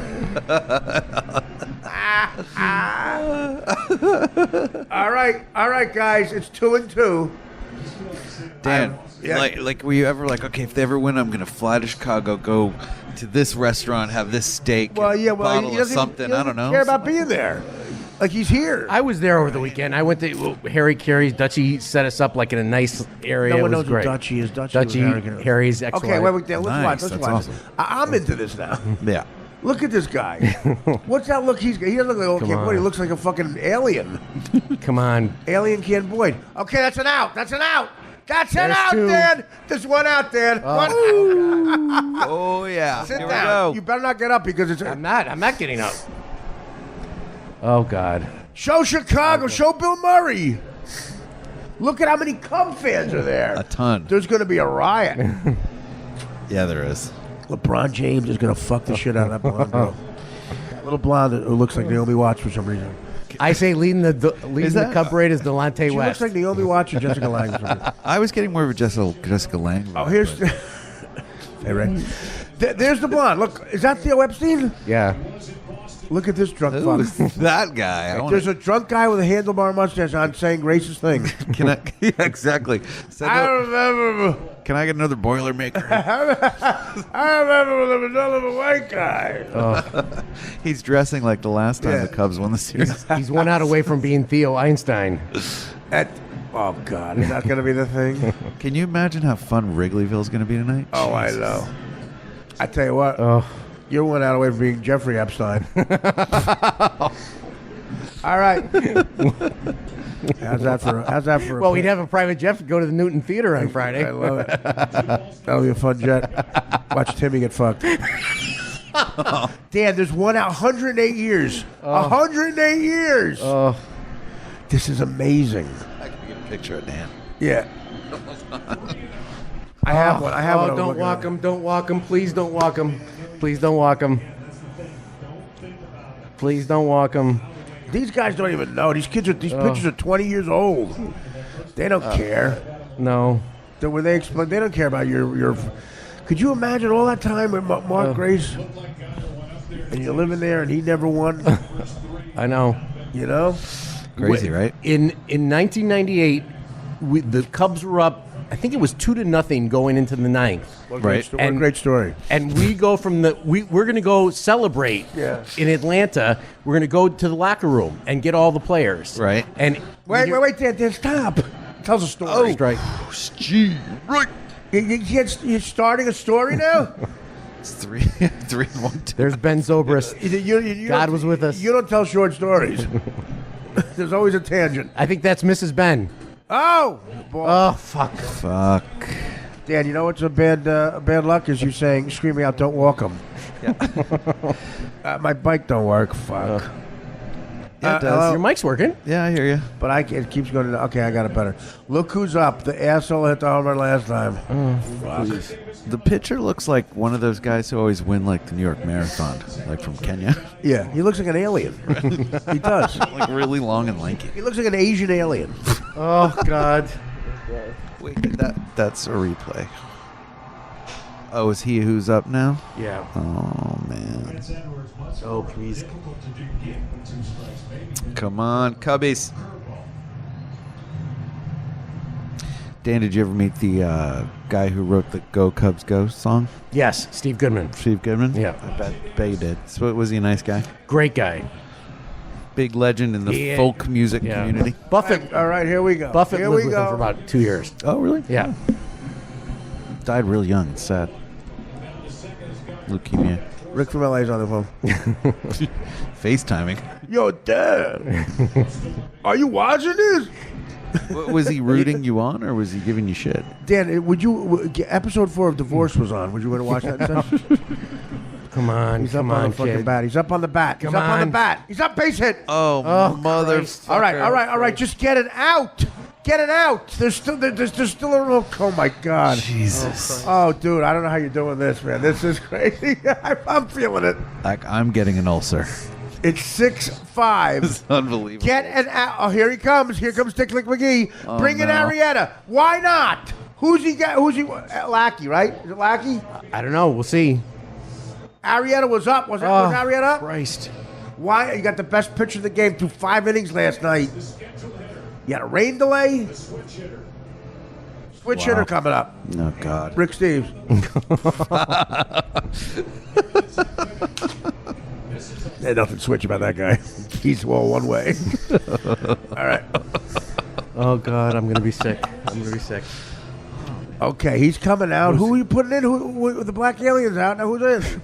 All right, guys, it's 2-2. Dan, yeah. like were you ever like, okay, if they ever win, I'm gonna fly to Chicago, go to this restaurant, have this steak, Well, yeah, well, bottle he of doesn't something. even, I don't know. care about being there. Like he's here. I was there over the weekend. I went to Harry Carey's. Dutchie set us up like in a nice area. No one it was knows great. what Dutchie is. Dutchie, Harry's ex-wife. Okay, wait, Dan, let's Nice, watch. Let's that's watch. awesome. I'm into this now. Yeah. Look at this guy. What's that look he's got? He doesn't look like old Come Ken on. Boyd. He looks like a fucking alien. Come on. Alien Ken Boyd. Okay, that's an out. That's an out. That's an There's out, two. Dan. There's one out, Dan. One. Oh yeah. Sit Here down. we go. You better not get up because it's I'm not getting up. Oh God. show Chicago. Show Bill Murray. Look at how many Cub fans are there. A ton. There's going to be a riot. Yeah, there is. LeBron James is going to fuck the shit out of that blonde girl. That little blonde who looks like Naomi Watts for some reason. I say leading the Cub parade is Delonte She West. looks like Naomi Watts or Jessica Lange. For some reason. I was getting more of a Jessica Lange. Oh, vibe, here's... but- Hey, Ray. There's the blonde. Look, is that Theo Epstein? Yeah. Look at this drunk Who fuck. is that guy? There's a drunk guy with a handlebar mustache on saying racist things. Can I? Yeah, exactly. I remember... Can I get another Boilermaker? I remember when there was another white guy. He's dressing like the last time Yeah. the Cubs won the series. He's 1 out away from being Theo Einstein. Oh, God. Is that going to be the thing? Can you imagine how fun Wrigleyville's going to be tonight? Oh, I know. I tell you what. Oh. You're 1 out away from being Jeffrey Epstein. All right. How's that for Well, we'd have a private jet to go to the Newton Theater on Friday. I love it. That'll be a fun jet. Watch Timmy get fucked. Dan, there's one out. 108 years. 108 years. This is amazing. I can get a picture of Dan. Yeah. I have one. I have one. I'm Don't looking walk at. him. Don't walk him. Please don't walk him. Please don't walk him. Please don't walk him. These guys don't even know. These pictures are 20 years old. They don't care. No. When they explain, they don't care about your. Could you imagine all that time with Mark Grace? And you're living there, and he never won. I know. You know. Crazy, right? In 1998, the Cubs were up. I think it was 2-0 going into the ninth. What Right. What a great story. And we go from we're going to go celebrate in Atlanta. We're going to go to the locker room and get all the players. Right. And Wait, Dan, stop. Tells a story. Strike. Gee, right. You're starting a story now? It's 3-1. There's Ben Zobrist. You God don't- was with us. You don't tell short stories. There's always a tangent. I think that's Mrs. Ben. Oh! Boy. Oh, fuck. Fuck. Dan, you know what's a bad luck is you screaming out, "Don't walk them." Yeah. My bike don't work. Fuck. Yeah, it does. Your mic's working. Yeah, I hear you. But it keeps going. Okay, I got it better. Look who's up. The asshole hit the home run last time. Fuck. The pitcher looks like one of those guys who always win like the New York Marathon, like from Kenya. Yeah, he looks like an alien. He does. Like really long and lanky. He looks like an Asian alien. Oh, God. Wait, that's a replay. Oh, is he who's up now? Yeah. Oh, man. Oh, please. Come on, Cubbies. Dan, did you ever meet the guy who wrote the Go Cubs Go song? Yes, Steve Goodman. Steve Goodman? Yeah. I bet you did. So was he a nice guy? Great guy. Big legend in the Yeah. folk music Yeah. community. Buffett. All right, here we go. Buffett here lived we with him go. for about 2 years. Oh, really? Yeah. Died real young. It's sad. Leukemia. Rick from LA's on the phone. FaceTiming. Yo, Dad, are you watching this? Was he rooting you on, or was he giving you shit? Dan, episode 4 of Divorce was on. Would you want to watch that instead? Come on. He's up come on on, the fucking kid. bat. He's up on the bat. He's Come up on the on. bat. He's up base hit. Oh, mother. Christ. All right. Just get it out. Get it out. There's still a little. Oh my God. Jesus. Oh, dude, I don't know how you're doing this, man. This is crazy. I'm feeling it. Like, I'm getting an ulcer. It's 6-5. Unbelievable. Get it out. Oh, here he comes. Here comes Dick Lick McGee. Oh, Bring in no. Arrieta. Why not? Who's he got? Lackey, right? Is it Lackey? I don't know. We'll see. Arrieta was up. Was Arrieta up? Christ. Why? You got the best pitcher of the game through 5 innings last night. You had a rain delay. Switch hitter coming up. Oh, God. Rick Steves. There's nothing switch about that guy. He's one way. All right. Oh, God. I'm going to be sick. Okay, he's coming out. Who are you putting in? Who the black alien's out. Now who's in?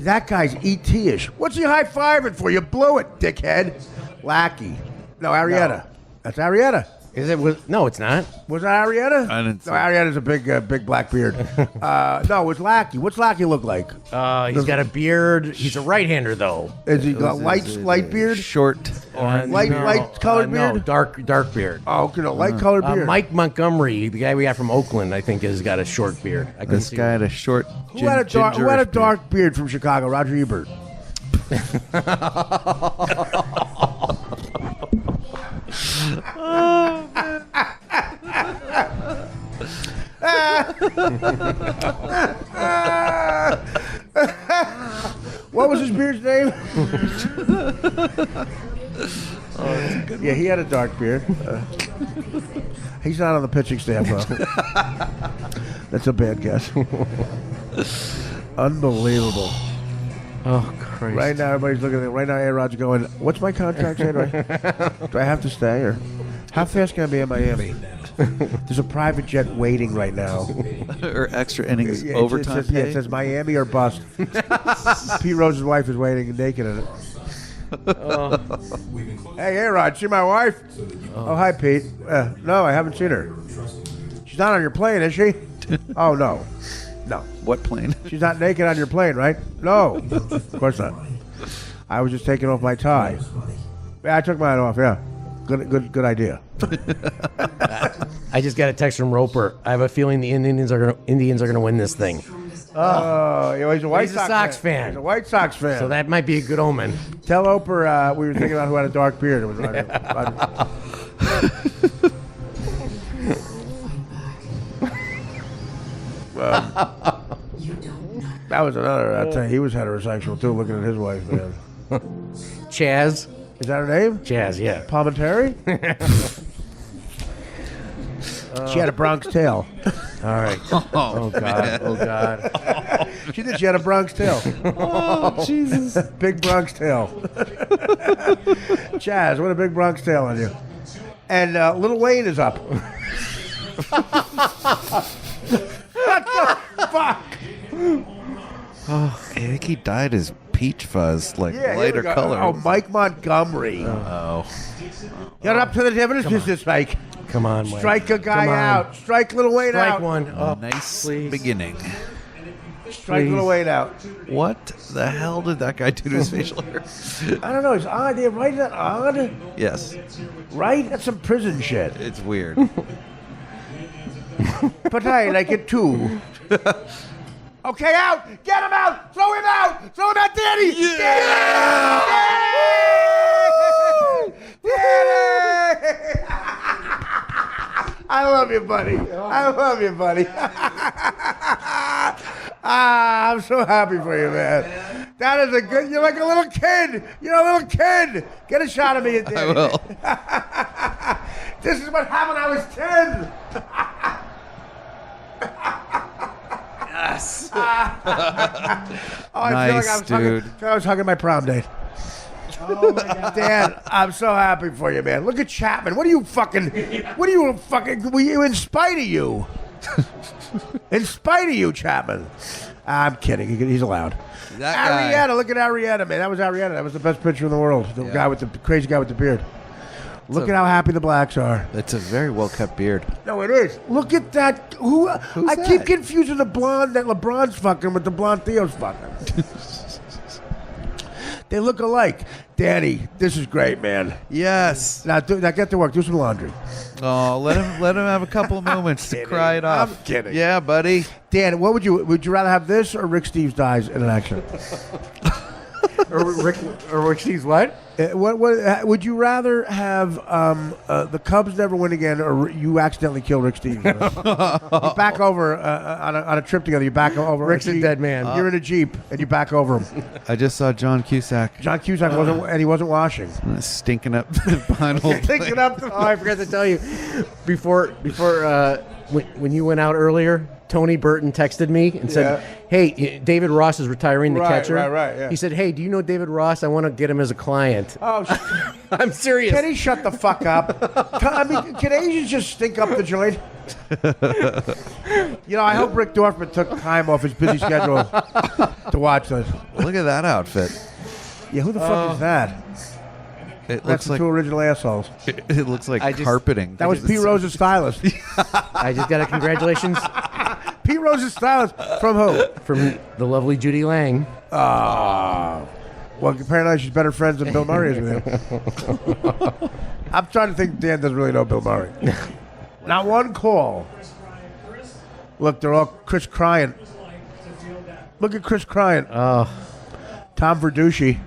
That guy's ET-ish. What's he high-fiving for? You blew it, dickhead. Lackey. No, Arrieta. That's Arrieta. Is it? No, it's not. Was that Arietta? I didn't see No, it. Arietta's a big black beard. No, it was Lackey. What's Lackey look like? He's got a beard. He's a right-hander, though. Is he got light beard? Short. Light colored no, beard? dark beard. Oh, okay, no, light colored beard. Mike Montgomery, the guy we got from Oakland, I think, has got a short beard. I couldn't This see guy had a short. Who had a gingerish dark beard from Chicago? Roger Ebert. What was his beard's name? Yeah, he had a dark beard. He's not on the pitching staff, though. That's a bad guess. Unbelievable. Oh, Christ. Right now, everybody's looking at it. Right now, A-Rod's going, what's my contract say? Do I have to stay? Or how fast can I be in Miami? There's a private jet waiting right now. or extra innings Yeah, overtime it pay. says Miami or bust. Pete Rose's wife is waiting naked in it. Hey, A-Rod, see my wife? Oh, hi, Pete. No, I haven't seen her. She's not on your plane, is she? Oh, no. No. What plane? She's not naked on your plane, right? No. Of course not. I was just taking off my tie. Yeah, I took mine off, yeah. Good idea. I just got a text from Roper. I have a feeling the Indians are gonna win this thing. Oh, yeah, he's a White He's a Sox fan. He's a White Sox fan. So that might be a good omen. Tell Oprah we were thinking about who had a dark beard. It was Roger. That was another. I'll tell you, he was heterosexual too. Looking at his wife, man. Chaz. Is that her name? Chaz, yeah. Palmentary? She had a Bronx tail. All right. Oh, God. Oh, God. She had a Bronx tail. Oh, Jesus. Big Bronx tail. Chaz, what a big Bronx tail on you. And Lil Wayne is up. What the fuck? I think he dyed his peach fuzz Yeah, lighter color. Oh, Mike Montgomery. Oh. Get up to the dividends business, Mike. Come on, Mike. Strike a guy Come on. out. Strike Lil Wayne Strike out. one. Oh, Nice please. beginning. Strike Please. Lil Wayne out. What the hell did that guy do to his facial hair? I don't know. It's odd. Yeah, right? Is that odd? Yes, Right? That's some prison shit. it's weird. But I like it too. Okay, out! Get him out! Throw him out! Throw him out, Danny! Yeah! Danny! I love you, buddy. I love you, buddy. I'm so happy for you, man. That is a good. You're like a little kid. You're a little kid. Get a shot of me at I will. This is what happened when I was 10. Yes. Oh, I Nice, dude. feel like I was hugging my prom date. Oh my God. Dan, I'm so happy for you, man. Look at Chapman. What are you, in spite of you? In spite of you, Chapman. I'm kidding. He's allowed. That guy. Arietta, look at Arietta, man. That was Arietta. That was the best pitcher in the world. The guy with the crazy guy with the beard. Look at how happy the blacks are. It's a very well kept beard. No, it is. Look at that. I keep that? confusing the blonde that LeBron's fucking with the blonde Theo's fucking. They look alike. Danny, this is great, man. Yes. Now get to work. Do some laundry. Oh, let him have a couple of moments to cry it off. I'm kidding. Yeah, buddy. Dan, would you rather have this or Rick Steves dies in an accident? Or Rick Steves what? What would you rather have the Cubs never win again, or you accidentally kill Rick Steves? You back over on a trip together. You back over. Rick's a dead man. You're in a Jeep and you back over him. I just saw John Cusack John Cusack he wasn't washing. stinking up behind old Picking up the. Oh, I forgot to tell you. Before when you went out earlier, Tony Burton texted me and said, "Hey, David Ross is retiring the catcher." Right, yeah. He said, "Hey, do you know David Ross? I want to get him as a client." Oh, I'm serious. can he shut the fuck up? I mean, can Asians just stink up the joint? I hope Rick Dorfman took time off his busy schedule to watch this. Look at that outfit. Yeah, who the fuck is that? It That's looks the like two original assholes. it looks like I just- carpeting. That was Pete Rose's stylist. I just got a congratulations Pete Rose's stylist from who? from the lovely Judy Lang. Well, apparently she's better friends than Bill Murray is with him. I'm trying to think Dan doesn't really know Bill Murray. Not one call. Look, they're all Chris crying. Look at Chris crying. Tom Verducci.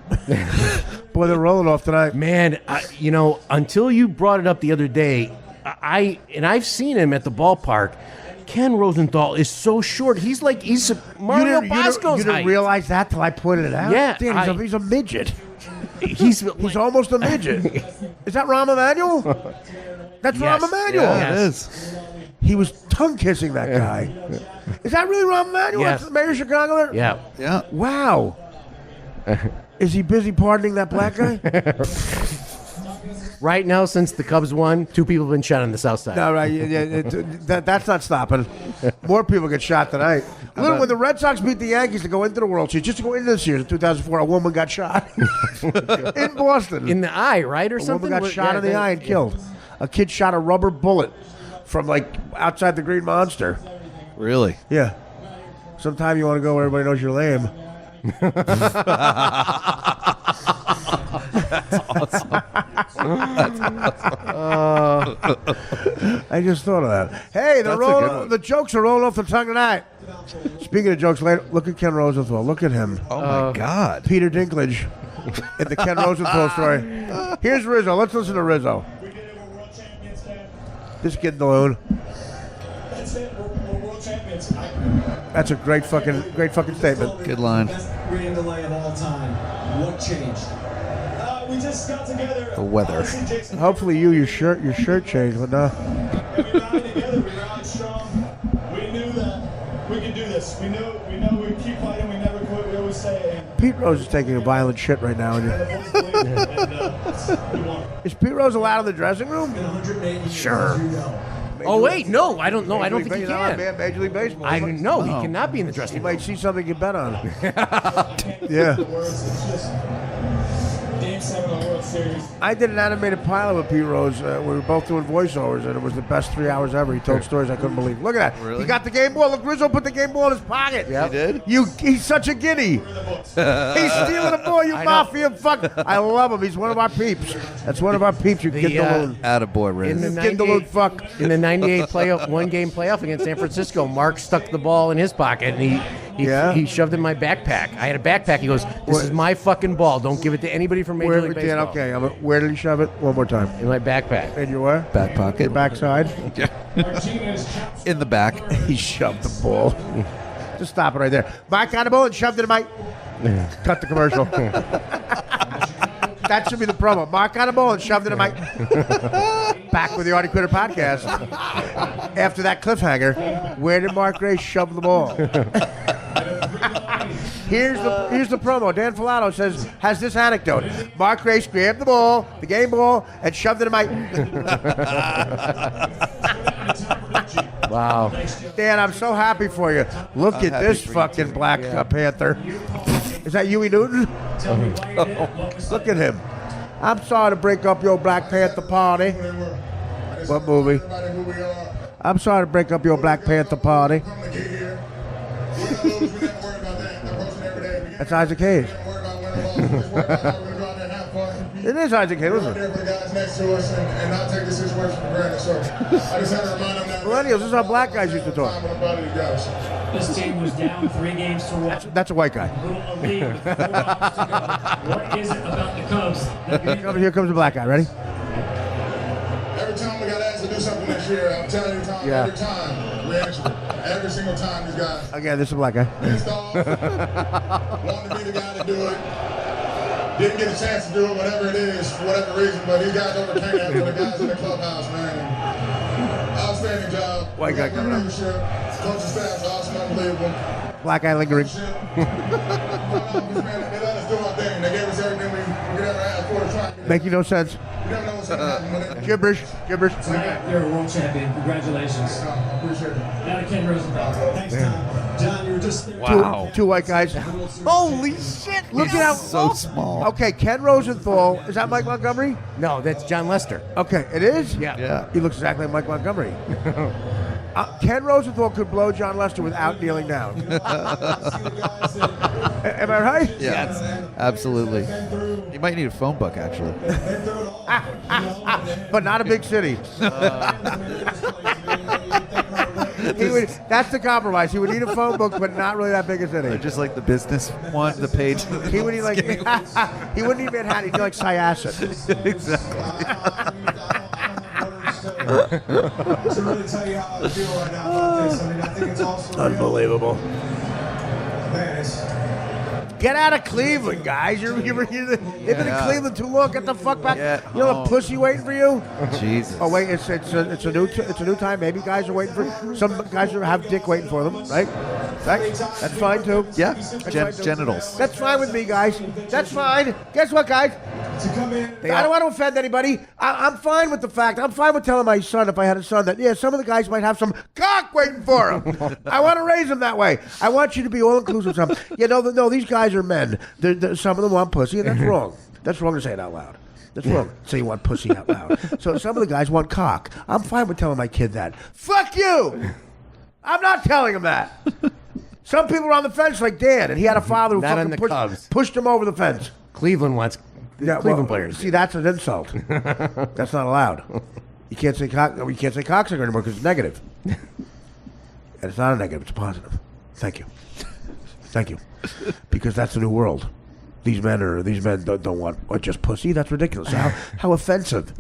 Boy, they're rolling off tonight. Man, until you brought it up the other day, I've seen him at the ballpark. Ken Rosenthal is so short. He's Mario Bosco's You didn't height. realize that till I pointed it out? Yeah, Dan, he's a midget. He's He's almost a midget. Is that Rahm Emanuel? That's Yes. Rahm Emanuel. Yeah, Yes. it is. He was tongue kissing that guy. Is that really Rahm Emanuel? Yes. That's the mayor of Chicago? Yeah. Yeah. Wow. Is he busy pardoning that black guy? Right now, since the Cubs won, 2 people have been shot on the south side. No, right. That's not stopping. More people get shot tonight. Look, when the Red Sox beat the Yankees to go into the World Series, just to go into this year in 2004, a woman got shot in Boston. In the eye, right, or A something? woman got shot in the eye and killed. A kid shot a rubber bullet from outside the Green Monster. Really? Yeah. Sometime you want to go where everybody knows you're lame. I just thought of that. Hey, That's a good one. the jokes are rolling off the tongue tonight. Speaking of jokes, later, look at Ken Rosenthal. Look at him. Oh my God. Peter Dinklage in the Ken Rosenthal story. Here's Rizzo. Let's listen to Rizzo. We did it. We're world champions, Ken. This kid alone. That's it. We're world champions. That's a great fucking statement. Good line. Best rain delay of all time. What changed? We just got together. The weather. Honestly, Jason, Hopefully your shirt changed, but no. we rallied together. We rallied strong. We knew that we could do this. We know we'd keep fighting. We never quit. We always say. Pete Rose is taking a violent shit right now. And the boys believe it, and we won. Is Pete Rose allowed in the dressing room? In 180 years, Sure. you know. Oh, wait, no, I don't know. I don't think he He's not can. Major League Baseball. I know he Oh. cannot be in the You dressing room. might see something you bet on. Yeah. The words, it's just Game 7 of the World Series. I did an animated pilot with Pete Rose. We were both doing voiceovers, and it was the best 3 hours ever. He told stories I couldn't believe. Look at that. Really? He got the game ball. Look, Rizzo put the game ball in his pocket. He did? He's such a guinea. He's stealing the ball, you I know. mafia fuck. I love him. He's one of our peeps. That's one of our peeps, you The, Gindaloon. Attaboy, Riz. In the Gindaloon 98 fuck. In the 98 playoff, one-game playoff against San Francisco, Mark stuck the ball in his pocket, and Yeah? he shoved it in my backpack. I had a backpack. He goes, "This is my fucking ball. Don't give it to anybody from Major Where, League Dan, Baseball." okay, where did he shove it? One more time. In my backpack. In your where? Back pocket. Backside. In the back. He shoved the ball. Just stop it right there. Mark got the ball and shoved it in my. Cut the commercial. That should be the promo. Mark got the ball and shoved it in my. Back with the Artie Quitter podcast. After that cliffhanger, where did Mark Gray shove the ball? Here's the promo. Dan Filato has this anecdote. Mark Grace grabbed the ball, the game ball, and shoved it in my. Wow. Dan, I'm so happy for you. Look at happy this for you fucking too. Black Panther. Is that Huey Newton? Look at him. I'm sorry to break up your Black Panther party. What movie? I'm sorry to break up your Black Panther party. That's Isaac Hayes. It is Isaac Hayes, isn't it? Millennials, this is how black guys used to talk. This team was down 3 games to 1. That's a white guy. A lead with 4 hours to go. What is it about the Cubs that made Here comes a black guy. Ready? Every time we got asked to do something this year, I'm telling you, Tom, Yeah. every time we answered it. Every single time these guys Again, this is a black guy. pissed off, wanted to be the guy to do it, didn't get a chance to do it, whatever it is, for whatever reason, but these guys overcame that for the guys in the clubhouse, man. Outstanding job. White guy coming up. Leadership, coaching staff's awesome, unbelievable. Black guy lingering. Shit. They let us do our thing. They gave us everything we could ever ask for to try and get it. Making no sense. You never know what's going to happen when it. Gibberish. Gibberish. You're a world champion. Congratulations. I appreciate it. Now to Ken Rosenthal. Thanks, Tom. John, you were just there. Wow. Two white guys. Holy shit! Look He's at how so small. Okay, Ken Rosenthal. Is that Mike Montgomery? No, that's John Lester. Okay, it is? Yeah. Yeah. He looks exactly like Mike Montgomery. Ken Rosenthal could blow John Lester without kneeling down. Am I right? Yes, absolutely. You might need a phone book, actually. But not a big city. That's the compromise. He would need a phone book, but not really that big a city. Just like the business one, the page. He would need like he wouldn't need Manhattan. He'd need like Syosset. Exactly. To really tell you how I feel right now about this. I mean, I think it's also Unbelievable. Man, it's Get out of Cleveland, guys. You've been in Cleveland too long. Get the fuck back. Get You know home. the pussy waiting for you. Jesus. Oh wait, it's a new time. Maybe guys are waiting for some guys have dick waiting for them, right? That's fine too. Yeah. That's fine, too. Genitals. That's fine with me, guys. That's fine. Guess what, guys? to come in. I don't want to offend anybody. I'm fine with the fact. I'm fine with telling my son, if I had a son, that, yeah, some of the guys might have some cock waiting for him. I want to raise him that way. I want you to be all-inclusive. No, these guys are men. Some of them want pussy, and that's wrong. That's wrong to say it out loud. That's wrong. Say you want pussy out loud. So some of the guys want cock. I'm fine with telling my kid that. Fuck you! I'm not telling him that. Some people are on the fence like Dan, and he had a father who Not on fucking the Cubs. pushed him over the fence. Cleveland wants Cleveland players. See, that's an insult. That's not allowed. You can't say you can't say cocksucker anymore because it's negative. And it's not a negative; it's a positive. Thank you, thank you, because that's the new world. These men don't want just pussy. That's ridiculous. How offensive!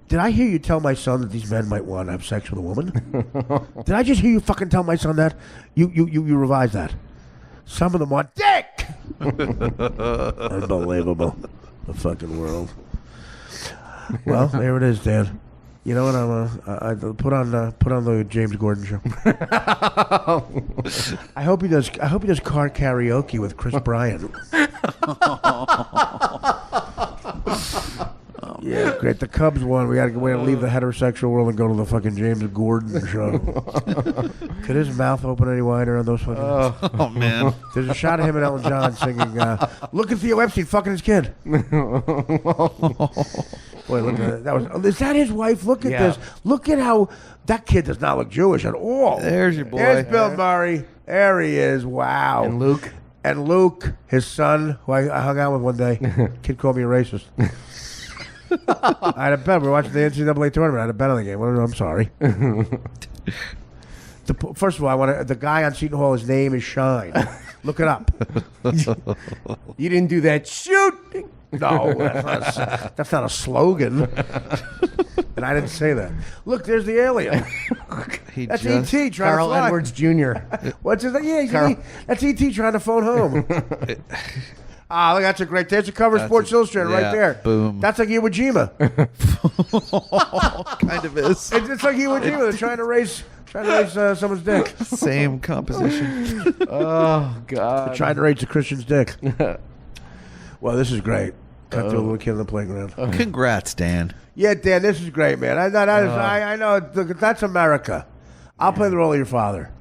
Did I hear you tell my son that these men might want to have sex with a woman? Did I just hear you fucking tell my son that? You revised that. Some of them want dick. Unbelievable. The fucking world. Well, there it is, Dan. You know what? I put on the James Gordon show. I hope he does car karaoke with Chris Bryant. Yeah, great. The Cubs won. We got to leave the heterosexual world and go to the fucking James Gordon show. Could his mouth open any wider on those fucking? Oh man. There's a shot of him and Ellen John singing. Look at Theo Epstein fucking his kid. Boy, look at that. Is that his wife? Look at this. Look at how that kid does not look Jewish at all. There's your boy. There's Bill Murray. There he is. Wow. And Luke, his son, who I hung out with one day. Kid called me a racist. I had a bet. We were watching the NCAA tournament. I had a bet on the game. I'm sorry. First of all, the guy on Seton Hall, his name is Shine. Look it up. you didn't do that shooting. No, that's not a slogan. And I didn't say that. Look, there's the alien. That's E.T. trying Carl to fly. Edwards Jr. What's his name? Yeah, that's E.T. trying to phone home. Look, that's a great. There's a cover of Sports Illustrated right there. Boom. That's like Iwo Jima. Kind of is. It's like Iwo Jima. They're trying to raise someone's dick. Same composition. Oh God! They're trying to raise a Christian's dick. Well, this is great. Cut to a little kid on the playground. Congrats, Dan. Yeah, Dan, this is great, man. I know. That's America. I'll play the role of your father.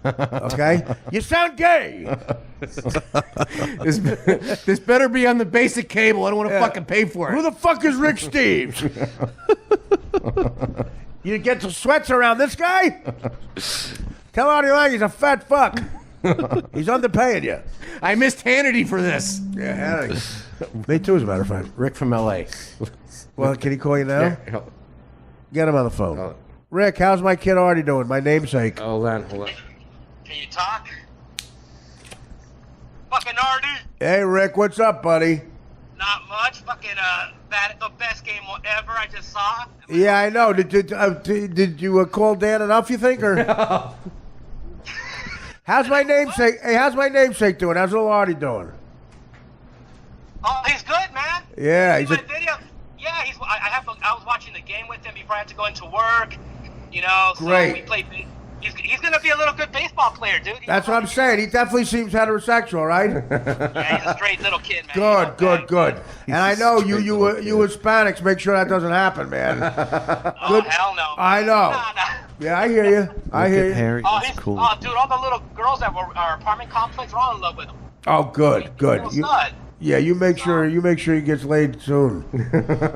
Okay? You sound gay. This better be on the basic cable. I don't want to fucking pay for it. Who the fuck is Rick Steves? You get the sweats around this guy? Tell Artie Lang he's a fat fuck. He's underpaying you. I missed Hannity for this. Yeah, Hannity. Me too, as a matter of fact. Rick from L.A. Well, can he call you now? Yeah. Get him on the phone. Rick, how's my kid Artie doing? My namesake. Hold on. Can you talk? Fucking Artie. Hey, Rick, what's up, buddy? Not much. Fucking the best game ever I just saw. Yeah, I know. Did you call Dan enough, you think, or? No. How's my namesake? Hey, how's my namesake doing? How's little Artie doing? Oh, he's good, man. Yeah, he's my video. Yeah, I was watching the game with him before I had to go into work. So great. we played. He's gonna be a little good baseball player, dude. That's what I'm saying. He definitely seems heterosexual, right? Yeah, he's a straight little kid, man. Good. And I know you Hispanics make sure that doesn't happen, man. Oh, hell no. I know. Nah. Yeah, I hear you. I hear you. Harry. Oh, That's cool. oh, dude, all the little girls that were our apartment complex are all in love with him. Oh, good, good. He's a stud. Yeah, you make sure he gets laid soon.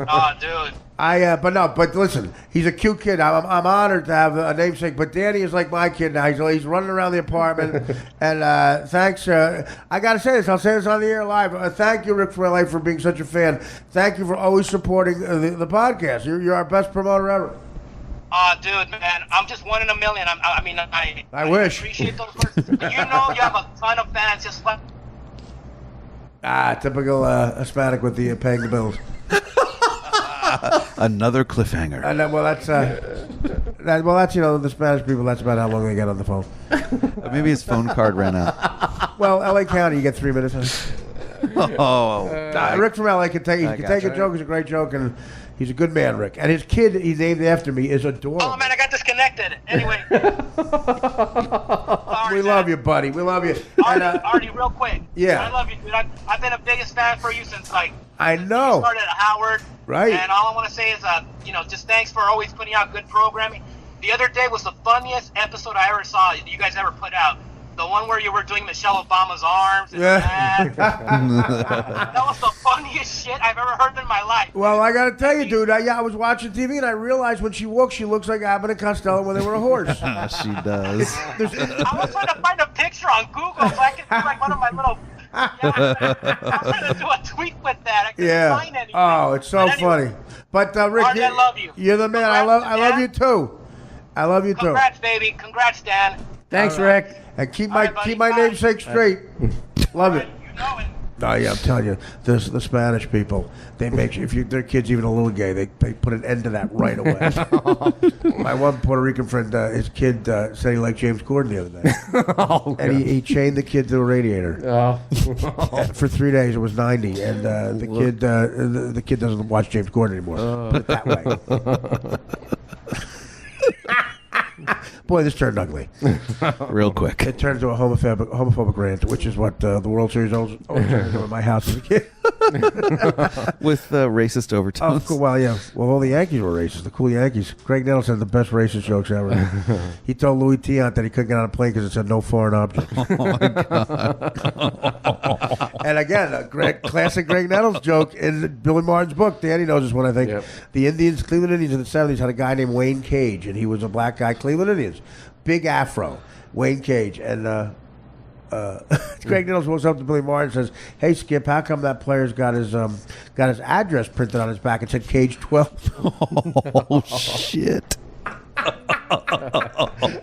Oh, dude. But listen, he's a cute kid. I'm honored to have a namesake. But Danny is like my kid now. He's running around the apartment. And thanks. I gotta say this. I'll say this on the air live. Thank you, Rick from LA, for being such a fan. Thank you for always supporting the podcast. You're our best promoter ever. Dude, man, I'm just one in a million. I wish. Appreciate those words. You know, you have a ton of fans just like. Typical Hispanic with the paying the bills. Another cliffhanger. That's the Spanish people. That's about how long they get on the phone. Maybe his phone card ran out. Well, LA County, you get 3 minutes. Rick from LA can take a joke. It's a great joke, and he's a good man, Rick. And his kid, he's named after me, is adorable. Oh man, I got disconnected. Anyway. We love you, buddy. We love you. Artie, real quick. Yeah. I love you, dude. I've been a biggest fan for you since I know. You started at Howard. Right. And all I want to say is, just thanks for always putting out good programming. The other day was the funniest episode I ever saw you guys ever put out. The one where you were doing Michelle Obama's arms. And that was the funniest shit I've ever heard in my life. Well, I got to tell you, dude, I was watching TV and I realized when she walks, she looks like Abbott and Costello when they were a horse. She does. I was trying to find a picture on Google so I could do like one of my little... I was trying to do a tweet with that. I couldn't find anything. Oh, it's so funny. But Rick, Artie, I love you. You're the man. I love you too. I love you too. Congrats, baby. Congrats, Dan. Thanks, Rick. And keep my namesake straight. Love it. You know it. Oh, yeah, I'm telling you, the Spanish people, they make sure, if their kid's even a little gay, they put an end to that right away. My one Puerto Rican friend, his kid said he liked James Corden the other day. And he chained the kid to a radiator. For 3 days, it was 90. And the kid doesn't watch James Corden anymore. Put it that way. Boy, this turned ugly. Real quick. It turned into a homophobic rant, which is what the World Series always turned into at my house as a kid. With racist overtones. Oh, cool. Well, yeah. Well, all the Yankees were racist. The cool Yankees. Greg Nettles had the best racist jokes ever. He told Louis Tiant that he couldn't get on a plane because it said no foreign objects. Oh, my God. And again, a classic Greg Nettles joke in Billy Martin's book. Danny knows this one, I think. Yep. The Cleveland Indians in the 70s had a guy named Wayne Cage, and he was a black guy, Cleveland Indians. Big afro, Wayne Cage. And Greg Nettles walks up to Billy Martin and says, "Hey, Skip, how come that player's got his address printed on his back and said Cage 12?" Oh, shit.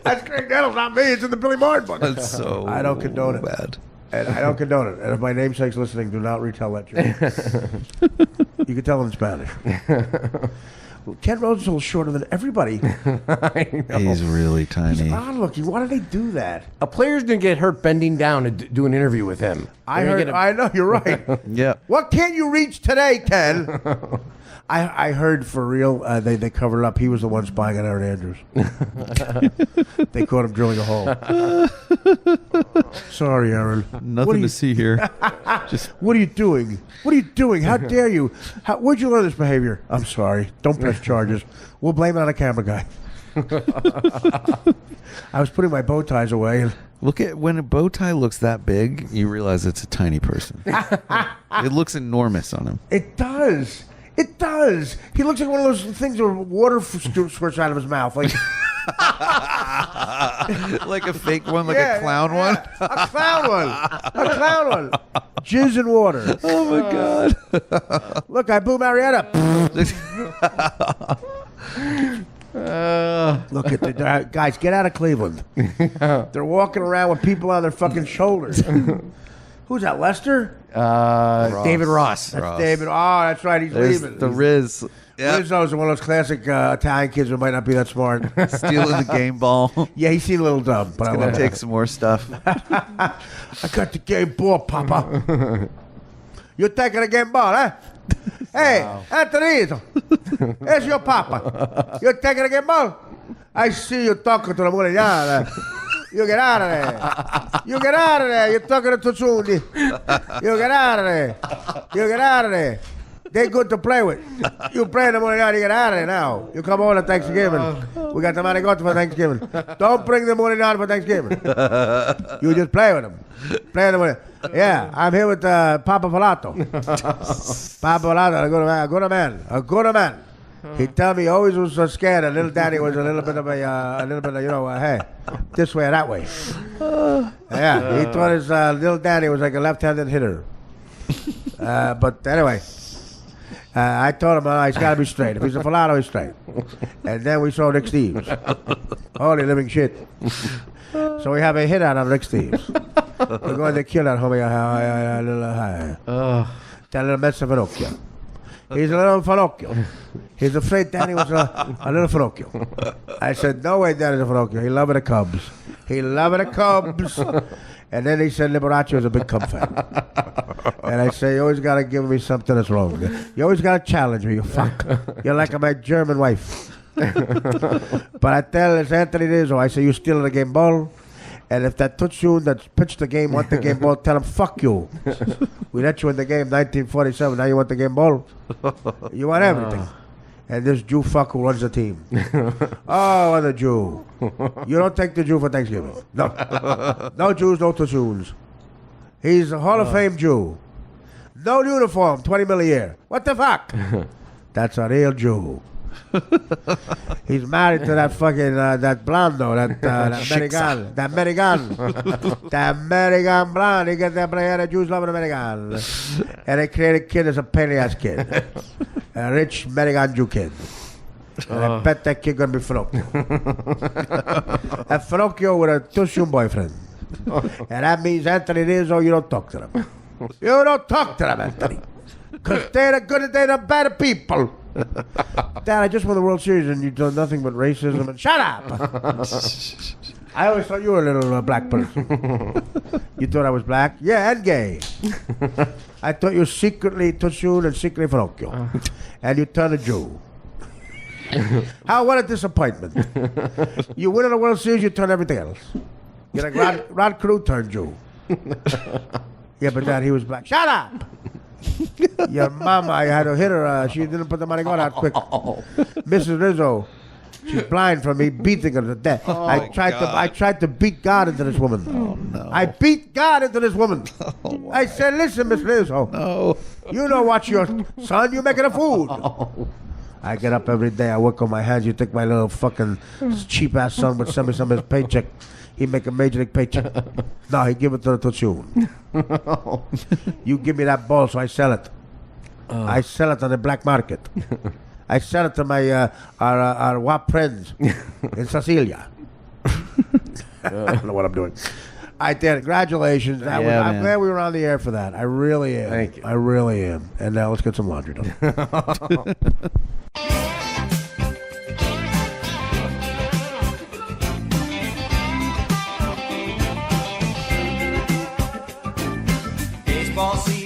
That's Greg Nettles, not me. It's in the Billy Martin book. That's so I don't condone it. Bad. And I don't condone it. And if my namesake's listening, do not retell that joke. You can tell in Spanish. Ken Rosenthal's shorter than everybody. I know. He's really tiny. He's odd looking. Why did they do that? A player's going to get hurt bending down to do an interview with him. I know, you're right. Yeah. What can't you reach today, Ken? I heard for real, they covered it up. He was the one spying on Aaron Andrews. They caught him drilling a hole. Sorry, Aaron. Nothing to see here. Just What are you doing? What are you doing? How dare you? Where'd you learn this behavior? I'm sorry. Don't press charges. We'll blame it on a camera guy. I was putting my bow ties away. And look at when a bow tie looks that big, you realize it's a tiny person. It looks enormous on him. It does. It does. He looks like one of those things where water squirts out of his mouth. Like like a fake one, like a clown one? A clown one. A clown one. Jizz and water. Oh, my God. Look, I blew Marietta. Look at the guys, get out of Cleveland. They're walking around with people on their fucking shoulders. Who's that, Lester? David Ross. That's David. Oh, that's right. He's leaving. The Riz. Yeah. Rizzo's one of those classic Italian kids who might not be that smart. Stealing the game ball. Yeah, he seemed a little dumb, but I Gonna love take some more stuff. I got the game ball, Papa. You taking the game ball, huh? Hey, Anthony, it's your Papa. You taking the game ball? I see you talking to the Murigliana. You get out of there. You get out of there. You're talking to Tuzzuni. You get out of there. You get out of there. They're good to play with. You play them Monday night, you get out of there now. You come over to Thanksgiving. We got the money got for Thanksgiving. Don't bring the money down for Thanksgiving. You just play with them. Play them with Yeah, I'm here with Papa Palato. Papa Palato, a good man. He tell me he always was so scared. And little Danny was a little bit of hey, this way or that way. Yeah, he thought his little Danny was like a left-handed hitter. But anyway, I told him he's got to be straight. If he's a Palato, he's straight. And then we saw Rick Steves. Holy living shit. So we have a hit out of Rick Steves. We're going to kill that homie. That little mess of Finocchio. He's a little Finocchio. He's afraid Danny was a little Finocchio. I said, no way Danny's a Finocchio. He loved the Cubs. And then he said Liberace was a big Cub fan. And I say, you always got to give me something that's wrong. You always got to challenge me, you fuck. You're like my German wife. But I tell this Anthony Rizzo, I say, you stealing the game ball. And if that Tutsun that pitched the game want the game ball, tell him, fuck you. We let you in the game 1947, now you want the game ball? You want everything. And this Jew fuck who runs the team. Oh, the Jew. You don't take the Jew for Thanksgiving. No. No Jews, no Tutsuns. He's a Hall of Fame Jew. No uniform, 20 million a year. What the fuck? That's a real Jew. He's married to that fucking that blondo, that American blonde. He gets that the Jews love an American, and they create a kid as a penny ass kid, a rich American Jew kid. And I bet that kid gonna be Finocchio. A Finocchio with a Tutsun boyfriend, and that means Anthony Rizzo. You don't talk to them. You don't talk to them, Anthony, because they're the good and they're the bad people. Dad, I just won the World Series and you've done nothing but racism and shut up! I always thought you were a little black person. You thought I was black? Yeah, and gay. I thought you were secretly Tutsun and secretly Finocchio. And you turned a Jew. What a disappointment. You win the World Series, you turn everything else. You're like Rod Carew turned Jew. Yeah, but Dad, he was black. Shut up! Your mama, I had to hit her. She didn't put the money out quick. Mrs. Rizzo, she's blind from me beating her to death. I tried to beat God into this woman. Oh, no. I beat God into this woman. Oh, I said, listen, Miss Rizzo. No. You don't watch your son. You're making a food. Oh. I get up every day. I work on my hands. You think my little fucking cheap ass son would send me some of his paycheck? He make a major league paycheck. No, he give it to the Tutsun. You give me that ball, so I sell it. I sell it on the black market. I sell it to my our WAP friends in Sicilia. I don't know what I'm doing. I did. Congratulations. I'm glad we were on the air for that. I really am. Thank you. I really am. And now let's get some laundry done. Baseball season.